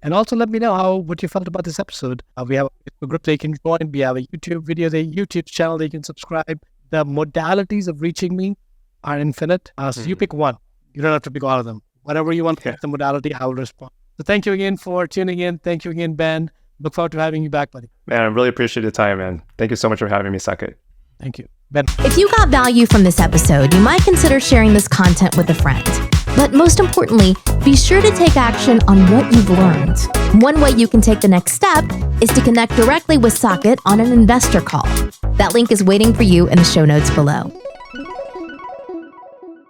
And also let me know what you felt about this episode. We have a group that you can join. We have a YouTube channel that you can subscribe. The modalities of reaching me are infinite. So you pick one. You don't have to pick all of them. Whatever you want to pick the modality, I will respond. So thank you again for tuning in. Thank you again, Ben. Look forward to having you back, buddy. Man, I really appreciate the time, man. Thank you so much for having me, Saket. Thank you. Ben. If you got value from this episode, you might consider sharing this content with a friend. But most importantly, be sure to take action on what you've learned. One way you can take the next step is to connect directly with Saket on an investor call. That link is waiting for you in the show notes below.